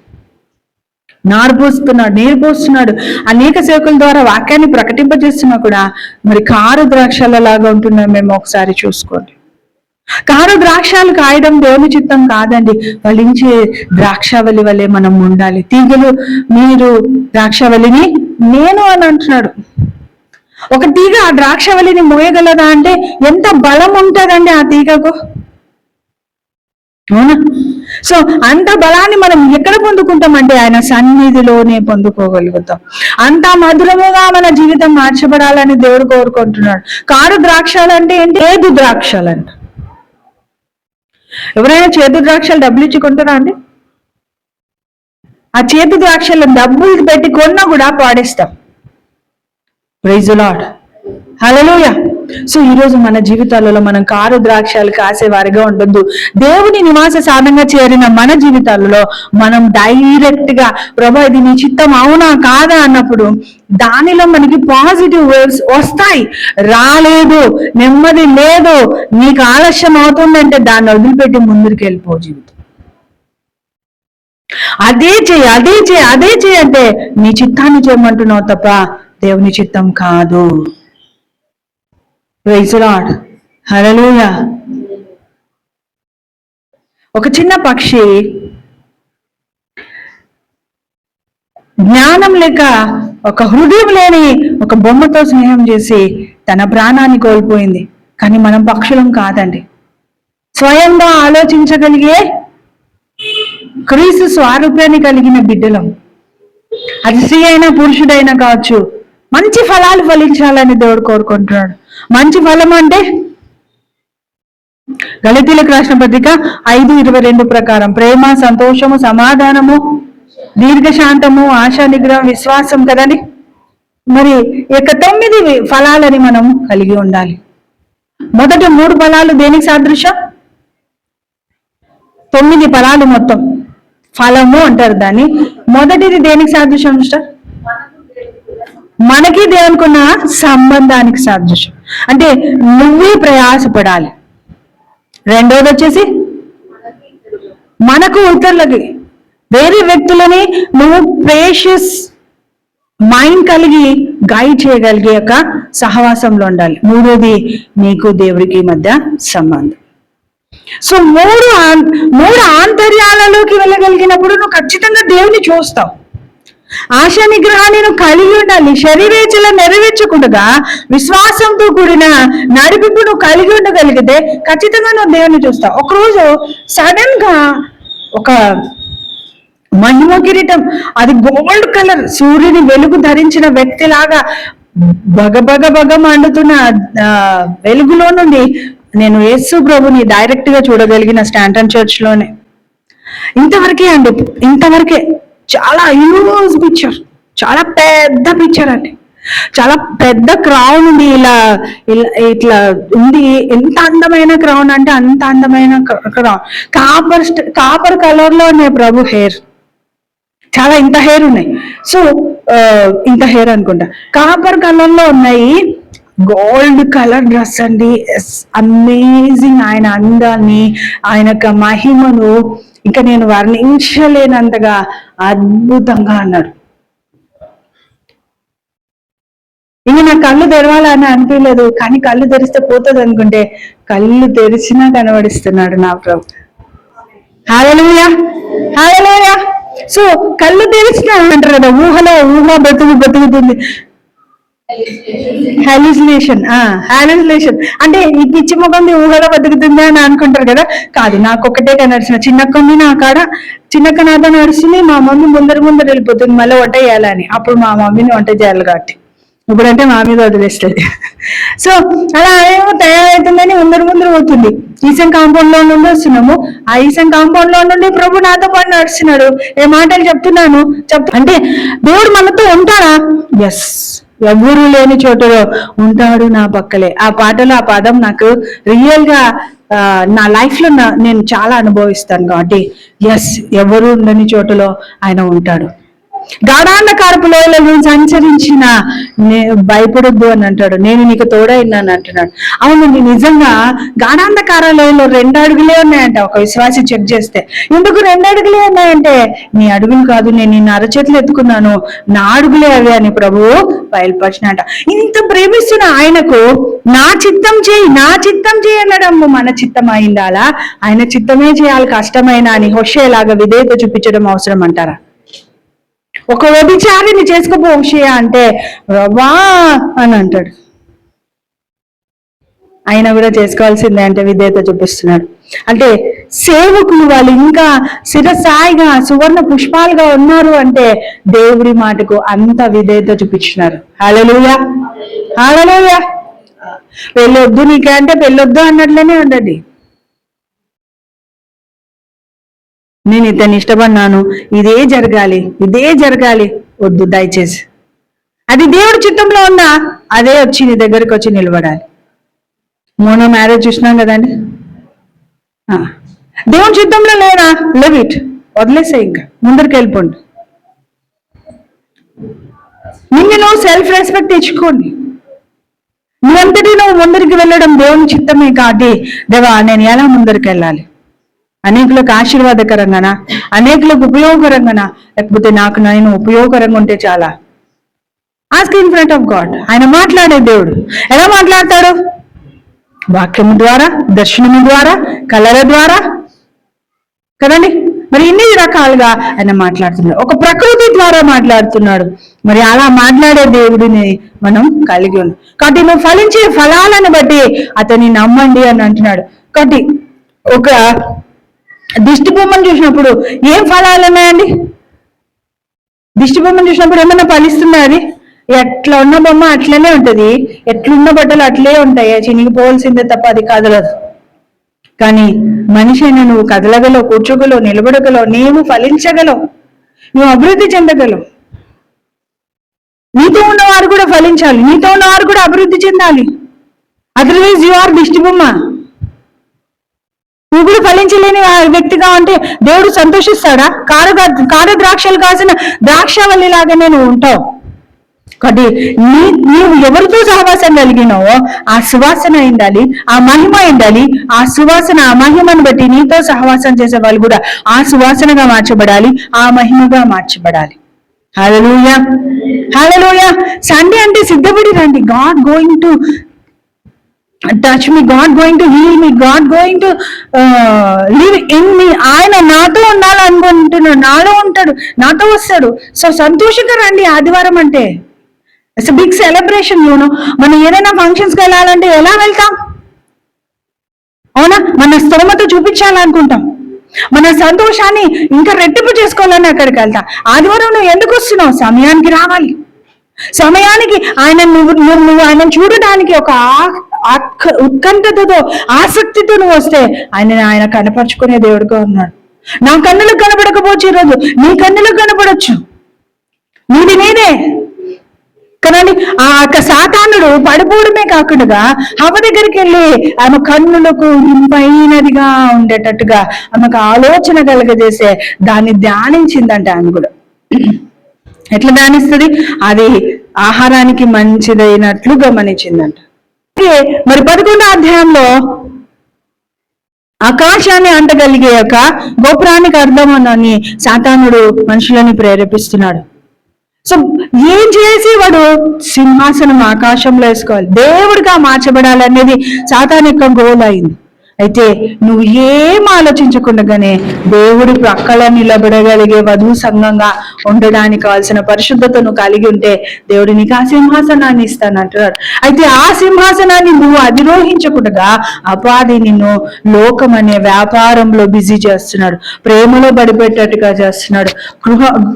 నీరు పోస్తున్నాడు. అనేక సేవకుల ద్వారా వాక్యాన్ని ప్రకటింపజేస్తున్నా కూడా మరి కారు ద్రాక్షల లాగా ఉంటున్నాం మేము. ఒకసారి చూసుకోండి. కారు ద్రాక్షాలు కాయడం దేవుని చిత్తం కాదండి. ఫలించే ద్రాక్షావళి వల్లే మనం ఉండాలి. తీగలు మీరు ద్రాక్షావళిని నేను అని అంటున్నాడు. ఒక తీగ ఆ ద్రాక్షావళిని మోయగలదా అంటే ఎంత బలం ఉంటుందండి ఆ తీగకు, అవునా? సో అంత బలాన్ని మనం ఎక్కడ పొందుకుంటామంటే ఆయన సన్నిధిలోనే పొందుకోగలుగుతాం. అంత మధురముగా మన జీవితం మార్చబడాలని దేవుడు కోరుకుంటున్నాడు. కారు ద్రాక్షాలు అంటే ఏంటి? చేదు ద్రాక్షలు అంట. ఎవరైనా చేదు ద్రాక్షలు డబ్బులు ఇచ్చి కొంటారా అండి? ఆ చేదు ద్రాక్షలను డబ్బులు పెట్టి కొన్నా కూడా పాడేస్తాం. Praise the lord, hallelujah. So ఈరోజు మన జీవితాలలో మనం కారు ద్రాక్షాలు కాసేవారిగా ఉండొద్దు. దేవుని నివాస సాధనంగా చేరిన మన జీవితాలలో మనం డైరెక్ట్ గా ప్రభా ఇది నీ చిత్తం అవునా కాదా అన్నప్పుడు దానిలో మనకి పాజిటివ్ వేవ్స్ వస్తాయి. రాలేదు, నెమ్మది లేదు, నీకు ఆలస్యం అవుతుందంటే దాన్ని వదిలిపెట్టి ముందుకు వెళ్ళిపో. జీవితం అదే చేయి అంటే నీ చిత్తాన్ని చేయమంటున్నావు తప్ప దేవుని చిత్తం కాదు. ప్రైజ్ ది లార్డ్, హల్లెలూయా. ఒక చిన్న పక్షి జ్ఞానం లేక ఒక హృదయం లేని ఒక బొమ్మతో స్నేహం చేసి తన ప్రాణాన్ని కోల్పోయింది. కానీ మనం పక్షులం కాదండి. స్వయంగా ఆలోచించగలిగే క్రీస్తు స్వారూప్యాన్ని కలిగిన బిడ్డలం. అది స్త్రీ అయినా పురుషుడైనా కావచ్చు. మంచి ఫలాలు ఫలించాలని దేవుడు కోరుకుంటున్నాడు. మంచి ఫలం అంటే గలతీయులకు రాసిన పత్రిక 5:22 ప్రకారం ప్రేమ, సంతోషము, సమాధానము, దీర్ఘశాంతము, ఆశా నిగ్రహం, విశ్వాసం కదండి. మరి ఇక 9 ఫలాలని మనం కలిగి ఉండాలి. మొదటి 3 ఫలాలు దేనికి సాదృశ్యం? 9 ఫలాలు మొత్తం ఫలము అంటారు దాన్ని. మొదటిది దేనికి సాదృశ్యం సిస్టర్? మనకి దేవునికి ఉన్న సంబంధానికి సాదృశ్యం. అంటే నువ్వే ప్రయాసపడాలి. రెండోది వచ్చేసి మనకు ఇతరులకి, వేరే వ్యక్తులని నువ్వు ప్రేషియస్ మైండ్ కలిగి గైడ్ చేయగలిగే ఒక సహవాసంలో ఉండాలి. మూడోది నీకు దేవుడికి మధ్య సంబంధం. సో మూడు ఆంతర్యాలలోకి వెళ్ళగలిగినప్పుడు నువ్వు ఖచ్చితంగా దేవుని చూస్తావు. ఆశా నిగ్రహాన్ని నువ్వు కలిగి ఉండాలి. శరీరేచ్ఛలను నెరవేర్చకుండా విశ్వాసంతో కూడిన నడిపింపు నువ్వు కలిగి ఉండగలిగితే ఖచ్చితంగా నువ్వు దేవుని చూస్తావు. ఒకరోజు సడన్ గా ఒక మహిమ కిరీటం, అది గోల్డ్ కలర్, సూర్యుని వెలుగు ధరించిన వ్యక్తిలాగా బగ మండుతున్న వెలుగులో నుండి నేను యేసు ప్రభుని డైరెక్ట్ గా చూడగలిగిన స్టాంటన్ చర్చ్ లోనే. ఇంతవరకే చాలా హ్యూజ్ పిక్చర్, చాలా పెద్ద పిక్చర్ అండి. చాలా పెద్ద క్రౌన్ ఉంది, ఇట్లా ఉంది. ఎంత అందమైన క్రౌన్ అంటే అంత అందమైన క్రౌన్. కాపర్ కలర్ లో ఉన్నాయి ప్రభు హెయిర్. చాలా ఇంత హెయిర్ ఉన్నాయి. సో ఇంత హెయిర్ అనుకుంటా, కాపర్ కలర్ లో ఉన్నాయి. గోల్డ్ కలర్ డ్రెస్ అండి, అమేజింగ్. ఆయన అందాన్ని, ఆయన యొక్క మహిమను ఇంకా నేను వర్ణించలేనంతగా అద్భుతంగా అన్నాడు. ఇంక నా కళ్ళు తెరవాలని అనిపించలేదు, కానీ కళ్ళు తెరిస్తే పోతుంది అనుకుంటే కళ్ళు తెరిచినా కనబడిస్తున్నాడు నా ప్రభు. హల్లెలూయా, హల్లెలూయా. సో కళ్ళు తెరిచిన అంటారు కదా, ఊహ బతుకుతుంది. హాలిసినేషన్ అంటే ఈ పిచ్చి ముఖంది ఊహలో బతుకుతుంది అని అనుకుంటారు కదా. కాదు, నాకు ఒకటే నడిచిన చిన్నక్కని నా కాడ చిన్నక్క నాతో నడిచింది. మా మమ్మీ ముందర వెళ్ళిపోతుంది, మళ్ళీ వంట చేయాలని. అప్పుడు మా మమ్మీని వంట చేయాలి కాబట్టి, ఇప్పుడంటే మా మీద వదిలేస్తుంది. సో అలా ఏమో తయారవుతుందని ముందర పోతుంది. ఈసన్ కాంపౌండ్ లో నుండి వస్తున్నాము. ఆ ఈసన్ కాంపౌండ్ లో నుండి ప్రభు నాతో పాటు నడుస్తున్నాడు. ఏ మాటలు చెప్తున్నాను అంటే దేవుడు మనతో ఉంటాడా? ఎస్, ఎవరు లేని చోటులో ఉంటాడు నా పక్కలే. ఆ పాటలో ఆ పదం నాకు రియల్ గా నా లైఫ్ లో నేను చాలా అనుభవిస్తాను కాబట్టి ఎస్, ఎవరు ఉండని చోటులో ఆయన ఉంటాడు. గాఢాంధకారపు లోయలలో సంచరించిన భయపడొద్దు అని అంటాడు, నేను నీకు తోడైనాను అంటున్నాడు. అవునండి, నిజంగా గాఢాంధకార లోయలో 2 అడుగులే ఉన్నాయంట. ఒక విశ్వాసి చెక్ చేస్తే ఎందుకు 2 అడుగులే ఉన్నాయంటే, నీ అడుగులు కాదు, నేను నిన్ను అరచేతులు ఎత్తుకున్నాను, నా అడుగులే అవి అని ప్రభువు బయలుపరిచినట. ఇంత ప్రేమిస్తున్న ఆయనకు నా చిత్తం చేయి అనడము మన చిత్తం అయిందాలా? ఆయన చిత్తమే చేయాలి కష్టమైన అని హోషేలాగా విధేయత చూపించడం అవసరం అంటారా? ఒక వ్యభిచారిని చేసుకోపో హోషేయ అంటే వా అని అంటాడు. ఆయన కూడా చేసుకోవాల్సిందే అంటే విధేయత చూపిస్తున్నాడు. అంటే సేవకులు వాళ్ళు ఇంకా శిరసాయిగా సువర్ణ పుష్పాలుగా ఉన్నారు అంటే దేవుడి మాటకు అంత విధేయత చూపించినారు. హల్లెలూయా, హల్లెలూయా. పెళ్ళొద్దు నీకంటే పెళ్ళొద్దు అన్నట్లనే ఉండండి. నేను ఇతన్ని ఇష్టపడినాను, ఇదే జరగాలి, వద్దు దయచేసి. అది దేవుడి చిత్తంలో ఉందా, అదే వచ్చి నీ దగ్గరకు వచ్చి నిలబడాలి. మోనో మ్యారేజ్ చూసినాం కదండి, దేవుడి చిత్తంలో లేదా, లివ్ ఇట్, వదిలేసే, ఇంకా ముందరికి వెళ్ళిపోండి. నువ్వు సెల్ఫ్ రెస్పెక్ట్ తెచ్చుకోండి. నువ్వంతటి నువ్వు ముందరికి వెళ్ళడం దేవుని చిత్తమే కాబట్టి, దేవా నేను ఎలా ముందరికి వెళ్ళాలి, అనేకులకు ఆశీర్వాదకరంగానా, అనేకులకు ఉపయోగకరంగానా, లేకపోతే నాకు నేను ఉపయోగకరంగా ఉంటే చాలా? Ask in front of God. ఆయన మాట్లాడే దేవుడు. ఎలా మాట్లాడతాడు? వాక్యము ద్వారా, దర్శనము ద్వారా, కళల ద్వారా కదండి. మరి ఇన్ని రకాలుగా ఆయన మాట్లాడుతున్నాడు. ఒక ప్రకృతి ద్వారా మాట్లాడుతున్నాడు. మరి అలా మాట్లాడే దేవుడిని మనం కలిగి ఉన్నాం కాబట్టి నువ్వు ఫలించే ఫలాలను బట్టి అతన్ని నమ్మండి అని అంటున్నాడు. కాబట్టి ఒక దిష్టి బొమ్మను చూసినప్పుడు ఏం ఫలాలు ఉన్నాయండి? దిష్టి బొమ్మను చూసినప్పుడు ఏమన్నా ఫలిస్తుందా? అది ఎట్లా ఉన్న బొమ్మ అట్లనే ఉంటది, ఎట్లున్న బట్టలు అట్లే ఉంటాయి, చినిగిపోవాల్సిందే తప్ప అది కదలదు. కానీ మనిషి అయినా నువ్వు కదలగలవు, కూర్చోగలవు, నిలబడగలవు, నీవు ఫలించగలవు, నువ్వు అభివృద్ధి చెందగలవు. నీతో ఉన్నవారు కూడా ఫలించాలి, నీతో ఉన్నవారు కూడా అభివృద్ధి చెందాలి. అదర్వైజ్ యు ఆర్ దిష్టి బొమ్మ. నువ్వు కూడా ఫలించలేని వ్యక్తిగా ఉంటే దేవుడు సంతోషిస్తాడా? కారు ద్రాక్షలు కాసిన ద్రాక్షవల్లి లాగానే నువ్వు ఉంటావు. కాబట్టి నీవు ఎవరితో సహవాసం కలిగినావో ఆ సువాసన ఉండాలి, ఆ మహిమ ఉండాలి. ఆ సువాసన, ఆ మహిమను బట్టి నీతో సహవాసం చేసే వాళ్ళు కూడా ఆ సువాసనగా మార్చబడాలి, ఆ మహిమగా మార్చబడాలి. హల్లెలూయా, హల్లెలూయా. సండే అంటే సిద్ధపడి రండి. God going to touch me, God going to heal me, God going to live in me. ఆయన నాతో ఉండాలనుకుంటున్నాడు, నాలో ఉంటాడు, నాతో వస్తాడు. సో సంతోషంగా రండి. ఆదివారం అంటే ఇట్స్ బిగ్ సెలబ్రేషన్. మనం ఏదైనా ఫంక్షన్స్కి వెళ్ళాలంటే ఎలా వెళ్తాం? అవునా? మన స్తోమత చూపించాలనుకుంటాం, మన సంతోషాన్ని ఇంకా రెట్టింపు చేసుకోవాలని అక్కడికి వెళ్తాం. ఆదివారం నువ్వు ఎందుకు వస్తున్నావు? సమయానికి రావాలి. సమయానికి ఆయన నువ్వు ఆయన చూడడానికి ఒక ఉత్కంఠతతో, ఆసక్తితో నువ్వు వస్తే ఆయన కనపరుచుకునే దేవుడుగా ఉన్నాడు. నా కన్నులకు కనపడకపోవచ్చు, ఈరోజు నీ కన్నులకు కనపడొచ్చు. నీదే కదండి. ఆ యొక్క సాతానుడు పడిపోవడమే కాకుండా హవ దగ్గరికి వెళ్ళి ఆమె కన్నులకు ఇంపైనదిగా ఉండేటట్టుగా ఆమెకు ఆలోచన కలగజేసే దాన్ని ధ్యానించిందంట. ఆమె కూడా ఎట్లా ధ్యానిస్తుంది? అది ఆహారానికి మంచిదైనట్లు గమనించిందంట. మరి 11వ అధ్యాయంలో ఆకాశాన్ని అంటగలిగే యొక్క గోపురానికి అర్థమని సాతానుడు మనుషులని ప్రేరేపిస్తున్నాడు. సో ఏం చేసి వాడు సింహాసనం ఆకాశంలో వేసుకోవాలి, దేవుడిగా మార్చబడాలనేది సాతాను యొక్క గోల్ అయింది. అయితే నువ్వు ఏం ఆలోచించకుండానే దేవుడి ప్రక్కల నిలబడగలిగే వధువు సంఘంగా ఉండడానికి కావాల్సిన పరిశుద్ధతను కలిగి ఉంటే దేవుడు నీకు ఆ సింహాసనాన్ని ఇస్తానంటున్నాడు. అయితే ఆ సింహాసనాన్ని నువ్వు అధిరోహించకుండా అపాది నిన్ను లోకం అనే వ్యాపారంలో బిజీ చేస్తున్నాడు, ప్రేమలో పడిపెట్టేట్టుగా చేస్తున్నాడు,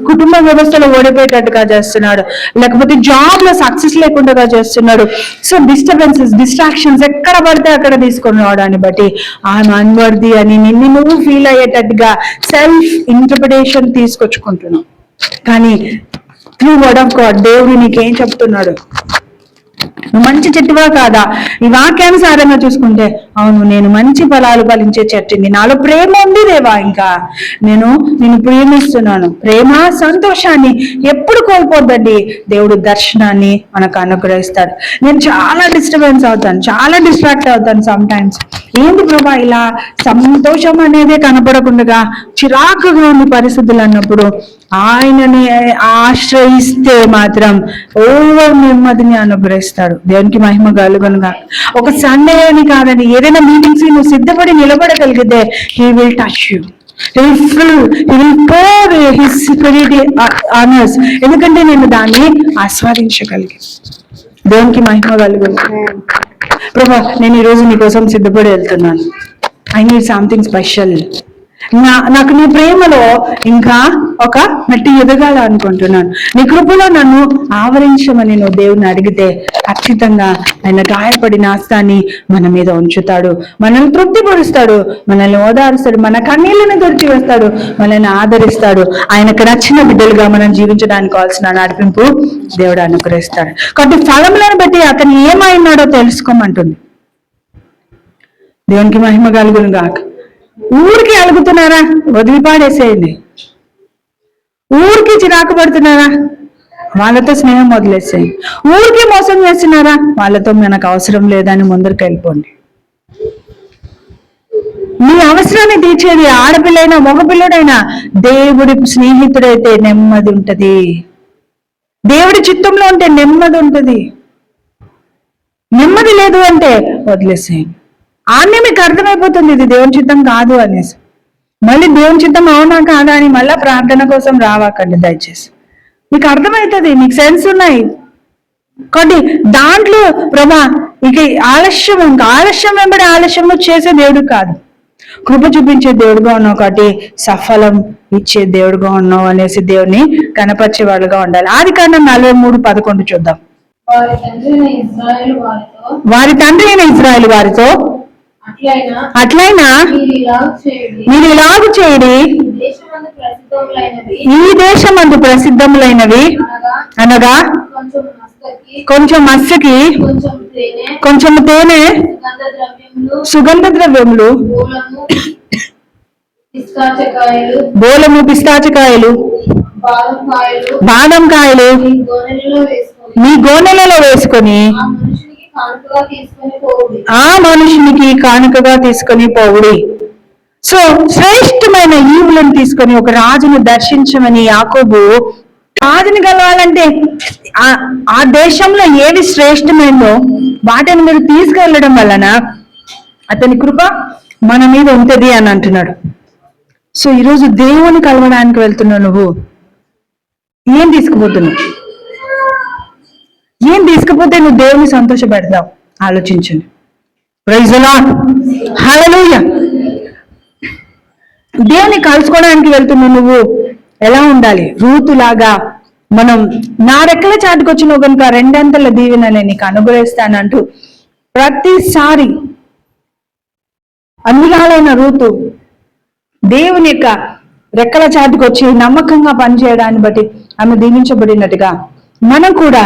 కుటుంబ వ్యవస్థలో ఓడిపోయేటట్టుగా చేస్తున్నాడు, లేకపోతే జాబ్ లో సక్సెస్ లేకుండా చేస్తున్నాడు. సో డిస్ట్రాక్షన్స్ ఎక్కడ పడితే అక్కడ తీసుకొని రావడాన్ని బట్టి ఐఎమ్ అన్వర్ది అని నిన్ను నువ్వు ఫీల్ అయ్యేటట్టుగా సెల్ఫ్ ఇంటర్ప్రిటేషన్ తీసుకొచ్చుకుంటున్నావు. కానీ త్రూ వర్డ్ ఆఫ్ గాడ్ దేవుడు నీకేం చెప్తున్నాడు? నువ్వు మంచి చెట్టువా కాదా? ఈ వాక్యానుసారంగా చూసుకుంటే అవును, నేను మంచి ఫలాలు ఫలించే చెట్టుని, నాలో ప్రేమ ఉంది దేవా, ఇంకా నేను ప్రేమిస్తున్నాను. ప్రేమ సంతోషాన్ని ఎప్పుడు కోల్పోద్దండి. దేవుడు దర్శనాన్ని మనకు అనుగ్రహిస్తాడు. నేను చాలా డిస్టర్బెన్స్ అవుతాను, చాలా డిస్ట్రాక్ట్ అవుతాను సమ్ టైమ్స్. ఏంటి ప్రభా ఇలా సంతోషం అనేది కనపడకుండా చిరాకుగా ఉంది పరిస్థితులు అన్నప్పుడు ఆయనని ఆశ్రయిస్తే మాత్రం ఓవర్ నెమ్మదిని అనుగ్రహిస్తాడు. దేవునికి మహిమ కలుగునుగా. ఒక సండే అని కాదని ఏదైనా మీటింగ్స్ నువ్వు సిద్ధపడి నిలబడగలిగితే he will touch you, he will pour his spirit on us. ఎందుకంటే నేను దాన్ని ఆస్వాదించగలిగి. దేవునికి మహిమ కలుగును. ప్రభా నేను ఈరోజు నీకోసం సిద్ధపడి వెళ్తున్నాను. I need something special. నాకు నీ ప్రేమలో ఇంకా ఒక మట్టి ఎదగాల అనుకుంటున్నాను. నీ కృపలో నన్ను ఆవరించమని నువ్వు దేవుని అడిగితే ఖచ్చితంగా ఆయన గాయపడిన హస్తాన్ని మన మీద ఉంచుతాడు, మనల్ని తృప్తిపరుస్తాడు, మనల్ని ఓదారుస్తాడు, మన కన్నీళ్లను తుడిచివేస్తాడు, మనల్ని ఆదరిస్తాడు. ఆయనకు నచ్చిన బిడ్డలుగా మనం జీవించడానికి కావాల్సిన నడిపింపు దేవుడు అనుగ్రహిస్తాడు. కాబట్టి ఫలములను బట్టి అతను ఏమైనాడో తెలుసుకోమంటుంది. దేవునికి మహిమ కలుగును గాక. ఊరికి అలుగుతున్నారా? వదిలిపాడేసేయండి. ఊరికి చిరాకు పడుతున్నారా? వాళ్ళతో స్నేహం వదిలేసేయండి. ఊరికి మోసం చేస్తున్నారా? వాళ్ళతో మనకు అవసరం లేదని ముందరికి వెళ్ళిపోండి. మీ అవసరాన్ని తీర్చేది ఆడపిల్లైనా మగపిల్లడైనా దేవుడి స్నేహితుడైతే నెమ్మది ఉంటది. దేవుడి చిత్తంలో ఉంటే నెమ్మది ఉంటది. నెమ్మది లేదు అంటే వదిలేసేయండి. ఆన్నే మీకు అర్థమైపోతుంది ఇది దేవుని చిత్తం కాదు అనేసి. మళ్ళీ దేవుని చిత్తం అవునా కాదా అని మళ్ళా ప్రార్థన కోసం రావాకండి దయచేసి. మీకు అర్థమవుతుంది, మీకు సెన్స్ ఉన్నాయి. కాబట్టి దాంట్లో ప్రభా ఇక ఆలస్యం వెంబడి ఆలస్యం చేసే దేవుడు కాదు, కృప చూపించే దేవుడుగా ఉన్నావు కాబట్టి సఫలం ఇచ్చే దేవుడుగా ఉన్నావు అనేసి దేవుని కనపరిచే వాళ్ళుగా ఉండాలి. ఆదికాండం 43:11 చూద్దాం. వారి తండ్రి అయిన ఇశ్రాయేలు వారితో అట్లయినా మీరు ఇలాగు చేయడి, ఈ దేశమందు ప్రసిద్ధములైనవి అనగా కొంచెం మత్స్యకి, కొంచెం తేనె, సుగంధ ద్రవ్యములు, బోలము, పిస్తాచకాయలు, బాదం కాయలు మీ గోనెలలో వేసుకొని ఆ మనుషునికి కానుకగా తీసుకొని పోవుడి. సో శ్రేష్టమైన ఈవులను తీసుకొని ఒక రాజును దర్శించమని యాకోబు, రాజుని కలవాలంటే ఆ దేశంలో ఏది శ్రేష్టమైందో వాటిని మీరు తీసుకెళ్లడం వలన అతని కృప మన మీద ఉంటది అని అంటున్నాడు. సో ఈరోజు దేవుని కలవడానికి వెళ్తున్నావు, నువ్వు ఏం తీసుకుపోతున్నావు? ఏం తీసుకుపోతే నువ్వు దేవుని సంతోషపెడతావు? ఆలోచించండి. ప్రైజ్ ది లార్డ్, హల్లెలూయా. దేవుని కలుసుకోవడానికి వెళ్తున్నావు, నువ్వు ఎలా ఉండాలి? రూతులాగా మనం నా రెక్కల చాటుకొచ్చిన కనుక రెండంతల దీవెనని నీకు అనుగ్రహిస్తానంటూ ప్రతిసారి అన్యురాలైన రూతు దేవుని యొక్క రెక్కల చాటుకొచ్చి నమ్మకంగా పనిచేయడాన్ని బట్టి ఆమె దీవించబడినట్టుగా మనం కూడా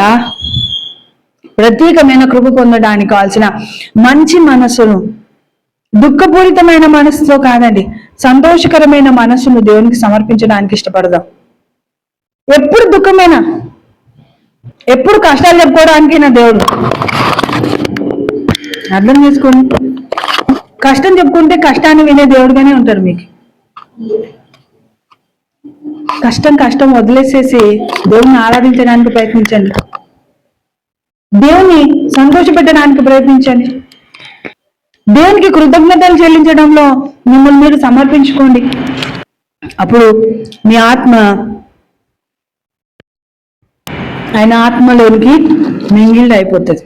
ప్రత్యేకమైన కృప పొందడానికి కావాల్సిన మంచి మనసును, దుఃఖపూరితమైన మనసుతో కాదండి, సంతోషకరమైన మనసును దేవునికి సమర్పించడానికి ఇష్టపడదాం. ఎప్పుడు దుఃఖమేనా? ఎప్పుడు కష్టాలు చెప్పుకోవడానికి నా దేవుడు? అర్థం చేసుకోండి. కష్టం చెప్పుకుంటే కష్టాన్ని వినే దేవుడుగానే ఉంటారు మీకు. కష్టం వదిలేసేసి దేవుని ఆరాధించడానికి ప్రయత్నించండి. దేవుని సంతోషపెట్టడానికి ప్రయత్నించండి. దేవునికి కృతజ్ఞతలు చెల్లించడంలో మిమ్మల్ని మీరు సమర్పించుకోండి. అప్పుడు మీ ఆత్మ ఆయన ఆత్మలోనికి మింగిల్డ్ అయిపోతుంది.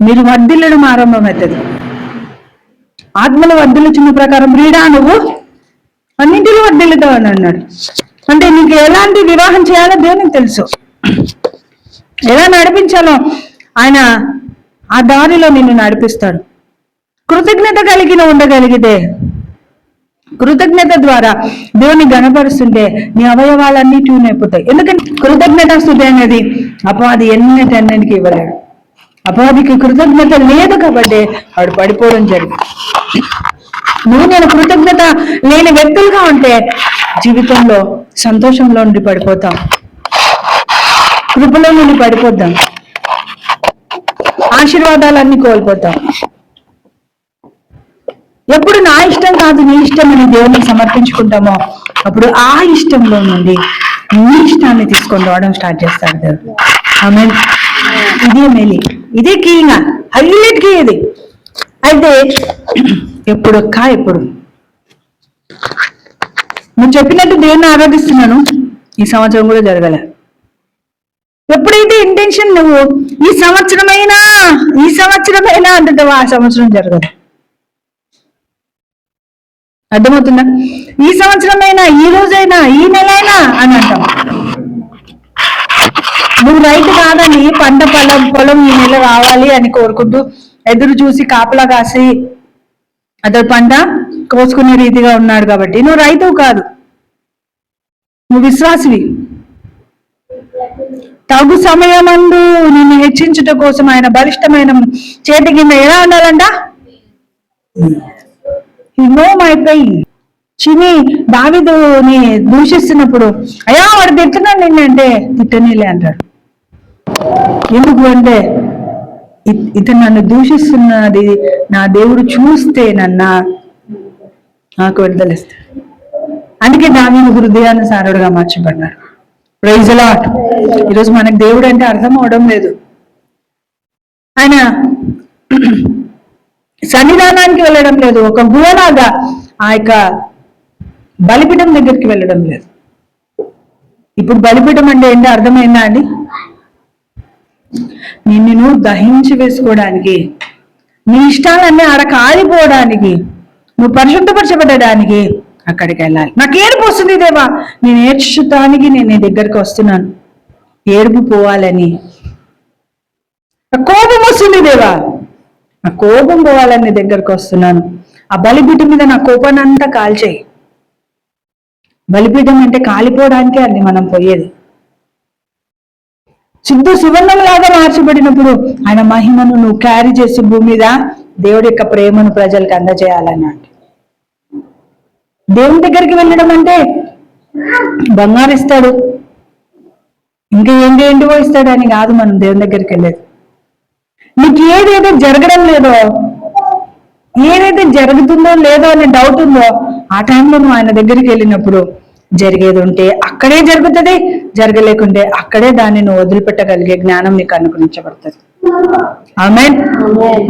మీరు వర్ధిల్లడం ఆరంభమవుతుంది. ఆత్మలో వర్ధిల్లుచున్న ప్రకారం ప్రియుడా నువ్వు అన్నింటిలో వర్ధిల్లుతావు అని అన్నాడు. అంటే నీకు ఎలాంటి వివాహం చేయాలో దేవునికి తెలుసు, ఎలా నడిపించాలో ఆయన ఆ దారిలో నిన్ను నడిపిస్తాడు. కృతజ్ఞత కలిగి ఉండగలిగితే, కృతజ్ఞత ద్వారా దేవుని గణపరుస్తుంటే నీ అవయవాలన్నీ ట్యూన్ అయిపోతాయి. ఎందుకంటే కృతజ్ఞత స్తుతి అనేది అపవాది ఎన్నిటికి ఇవ్వలేడు. అపవాదికి కృతజ్ఞత లేదు కాబట్టి వాడు పడిపోవడం జరిగింది. నేను కృతజ్ఞత లేని వ్యక్తులుగా ఉంటే జీవితంలో సంతోషంలో నుండి పడిపోతాం, కృపలో నుండి పడిపోతాం, ఆశీర్వాదాలన్నీ కోల్పోతాం. ఎప్పుడు నా ఇష్టం కాదు నీ ఇష్టం అని దేవునికి సమర్పించుకుంటామో అప్పుడు ఆ ఇష్టంలో నుండి నీ ఇష్టాన్ని తీసుకొని రావడం స్టార్ట్ చేస్తాడు దేవుడు. ఆమేన్. ఇదే మేలి, ఇదే కీగా హైలైట్ కీ ఇది. అయితే ఎప్పుడు నువ్వు చెప్పినట్టు దేవుని ఆరాధిస్తున్నాను, ఈ సంవత్సరం కూడా జరగలే. ఎప్పుడైతే ఇంటెన్షన్ నువ్వు ఈ సంవత్సరమైనా అంటుంటావో ఆ సంవత్సరం జరగదు. అర్థమవుతుందా? ఈ సంవత్సరమైనా, ఈ రోజైనా, ఈ నెలైనా అని అంటాం. నువ్వు రైతు కాదని పంట పొలం ఈ నెల రావాలి అని కోరుకుంటూ ఎదురు చూసి కాపలా కాసి అతడు పంట కోసుకునే రీతిగా ఉన్నాడు కాబట్టి నువ్వు రైతువు కాదు, నువ్వు విశ్వాసివి. తగు సమయమందు నిన్ను హెచ్చించుట కోసం ఆయన బలిష్టమైన చేతి కింద ఎలా ఉండాలంట? No my pain. చిని దావీదుని దూషిస్తున్నప్పుడు అయ్యా వాడు తిట్టున్నాడు నిన్నంటే తిట్టనీలే అంటాడు. ఎందుకు అంటే ఇతను నన్ను దూషిస్తున్నది నా దేవుడు చూస్తే నాకు విడుదలిస్తాడు. అందుకే దావీదు హృదయానుసారుడుగా మార్చబడ్డాడు. Praise the lord. ఈరోజు మనకు దేవుడు అంటే అర్థం అవడం లేదు. ఆయన సన్నిధానానికి వెళ్ళడం లేదు, ఒక గుహలాగా ఆ యొక్క బలిపీఠం దగ్గరికి వెళ్ళడం లేదు. ఇప్పుడు బలిపీఠం అంటే ఏంటో అర్థమైందా అండి? నిన్ను దహించి వేసుకోవడానికి, నీ ఇష్టాలన్నీ ఆడ కాలిపోవడానికి, నువ్వు పరిశుద్ధపరచబడడానికి అక్కడికి వెళ్ళాలి. నాకు ఏడుపు వస్తుంది దేవా, నేను ఏడ్చడానికి నేను నీ దగ్గరికి వస్తున్నాను, ఏడుపు పోవాలని. కోపం వస్తుంది దేవా, నా కోపం పోవాలని నీ దగ్గరికి వస్తున్నాను. ఆ బలిపీఠం మీద నా కోపాన్ని అంతా కాల్చేయి. బలిపీఠం అంటే కాలిపోవడానికే అండి మనం పోయేది. శుద్ధ సువర్ణంలాగా మార్చబడినప్పుడు ఆయన మహిమను నువ్వు క్యారీ చేసి భూమి మీద దేవుడి యొక్క ప్రేమను ప్రజలకు అందజేయాలన్నాడు. దేవుని దగ్గరికి వెళ్ళడం అంటే బంగారు ఇస్తాడు, ఇంకా ఏంటివో ఇస్తాడు అని కాదు మనం దేవుని దగ్గరికి వెళ్ళేది. నీకు ఏదైతే జరగడం లేదో, ఏదైతే జరుగుతుందో లేదో అనే డౌట్ ఉందో ఆ టైంలో నువ్వు ఆయన దగ్గరికి వెళ్ళినప్పుడు జరిగేది ఉంటే అక్కడే జరుగుతుంది, జరగలేకుంటే అక్కడే దాన్ని నువ్వు వదిలిపెట్టగలిగే జ్ఞానం నీకు అనుగ్రహించబడుతుంది. ఆమేన్,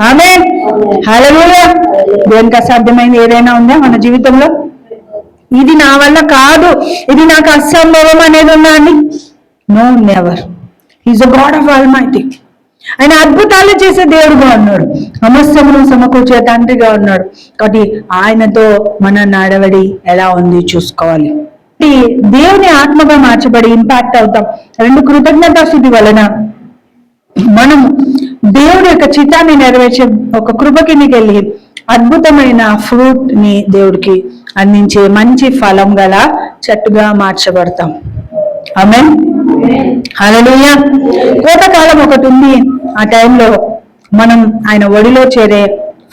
ఆమేన్, హల్లెలూయా. దేనికి అసాధ్యమైంది ఏదైనా ఉందా మన జీవితంలో? ఇది నా వల్ల కాదు, ఇది నాకు అసంభవం అనేది ఉందా అండి? No, never. He's the God of almighty. ఆయన అద్భుతాలు చేసే దేవుడుగా ఉన్నాడు, సమస్తమును సమకూర్చే తండ్రిగా ఉన్నాడు. కాబట్టి ఆయనతో మన నడవడి ఎలా ఉంది చూసుకోవాలి. దేవుని ఆత్మగా మార్చబడి ఇంపాక్ట్ అవుతాం. రెండు కృతజ్ఞతాస్తుతి వలన మనం దేవుడి యొక్క చిత్తాన్ని నెరవేర్చే ఒక కృపకినికి వెళ్ళి అద్భుతమైన ఫ్రూట్ ని దేవుడికి అందించే మంచి ఫలం గల చెట్టుగా మార్చబడతాం. ఆమేన్, హల్లెలూయా. కోతకాలం ఒకటి ఉంది. ఆ టైంలో మనం ఆయన ఒడిలో చేరే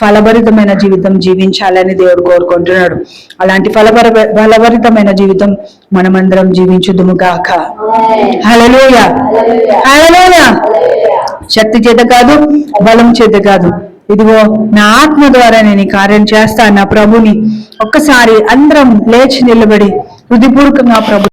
ఫలభరితమైన జీవితం జీవించాలని దేవుడు కోరుకుంటున్నాడు. అలాంటి ఫలభరితమైన జీవితం మనమందరం జీవించుదుము గాక. హల్లెలూయా, హల్లెలూయా. శక్తి చేత కాదు, బలం చేత కాదు, ఇదిగో నా ఆత్మ ద్వారా నేను ఈ కార్యం చేస్తాను నా ప్రభుని. ఒక్కసారి అందరం లేచి నిలబడి హృదయపూర్వకంగా ప్రభు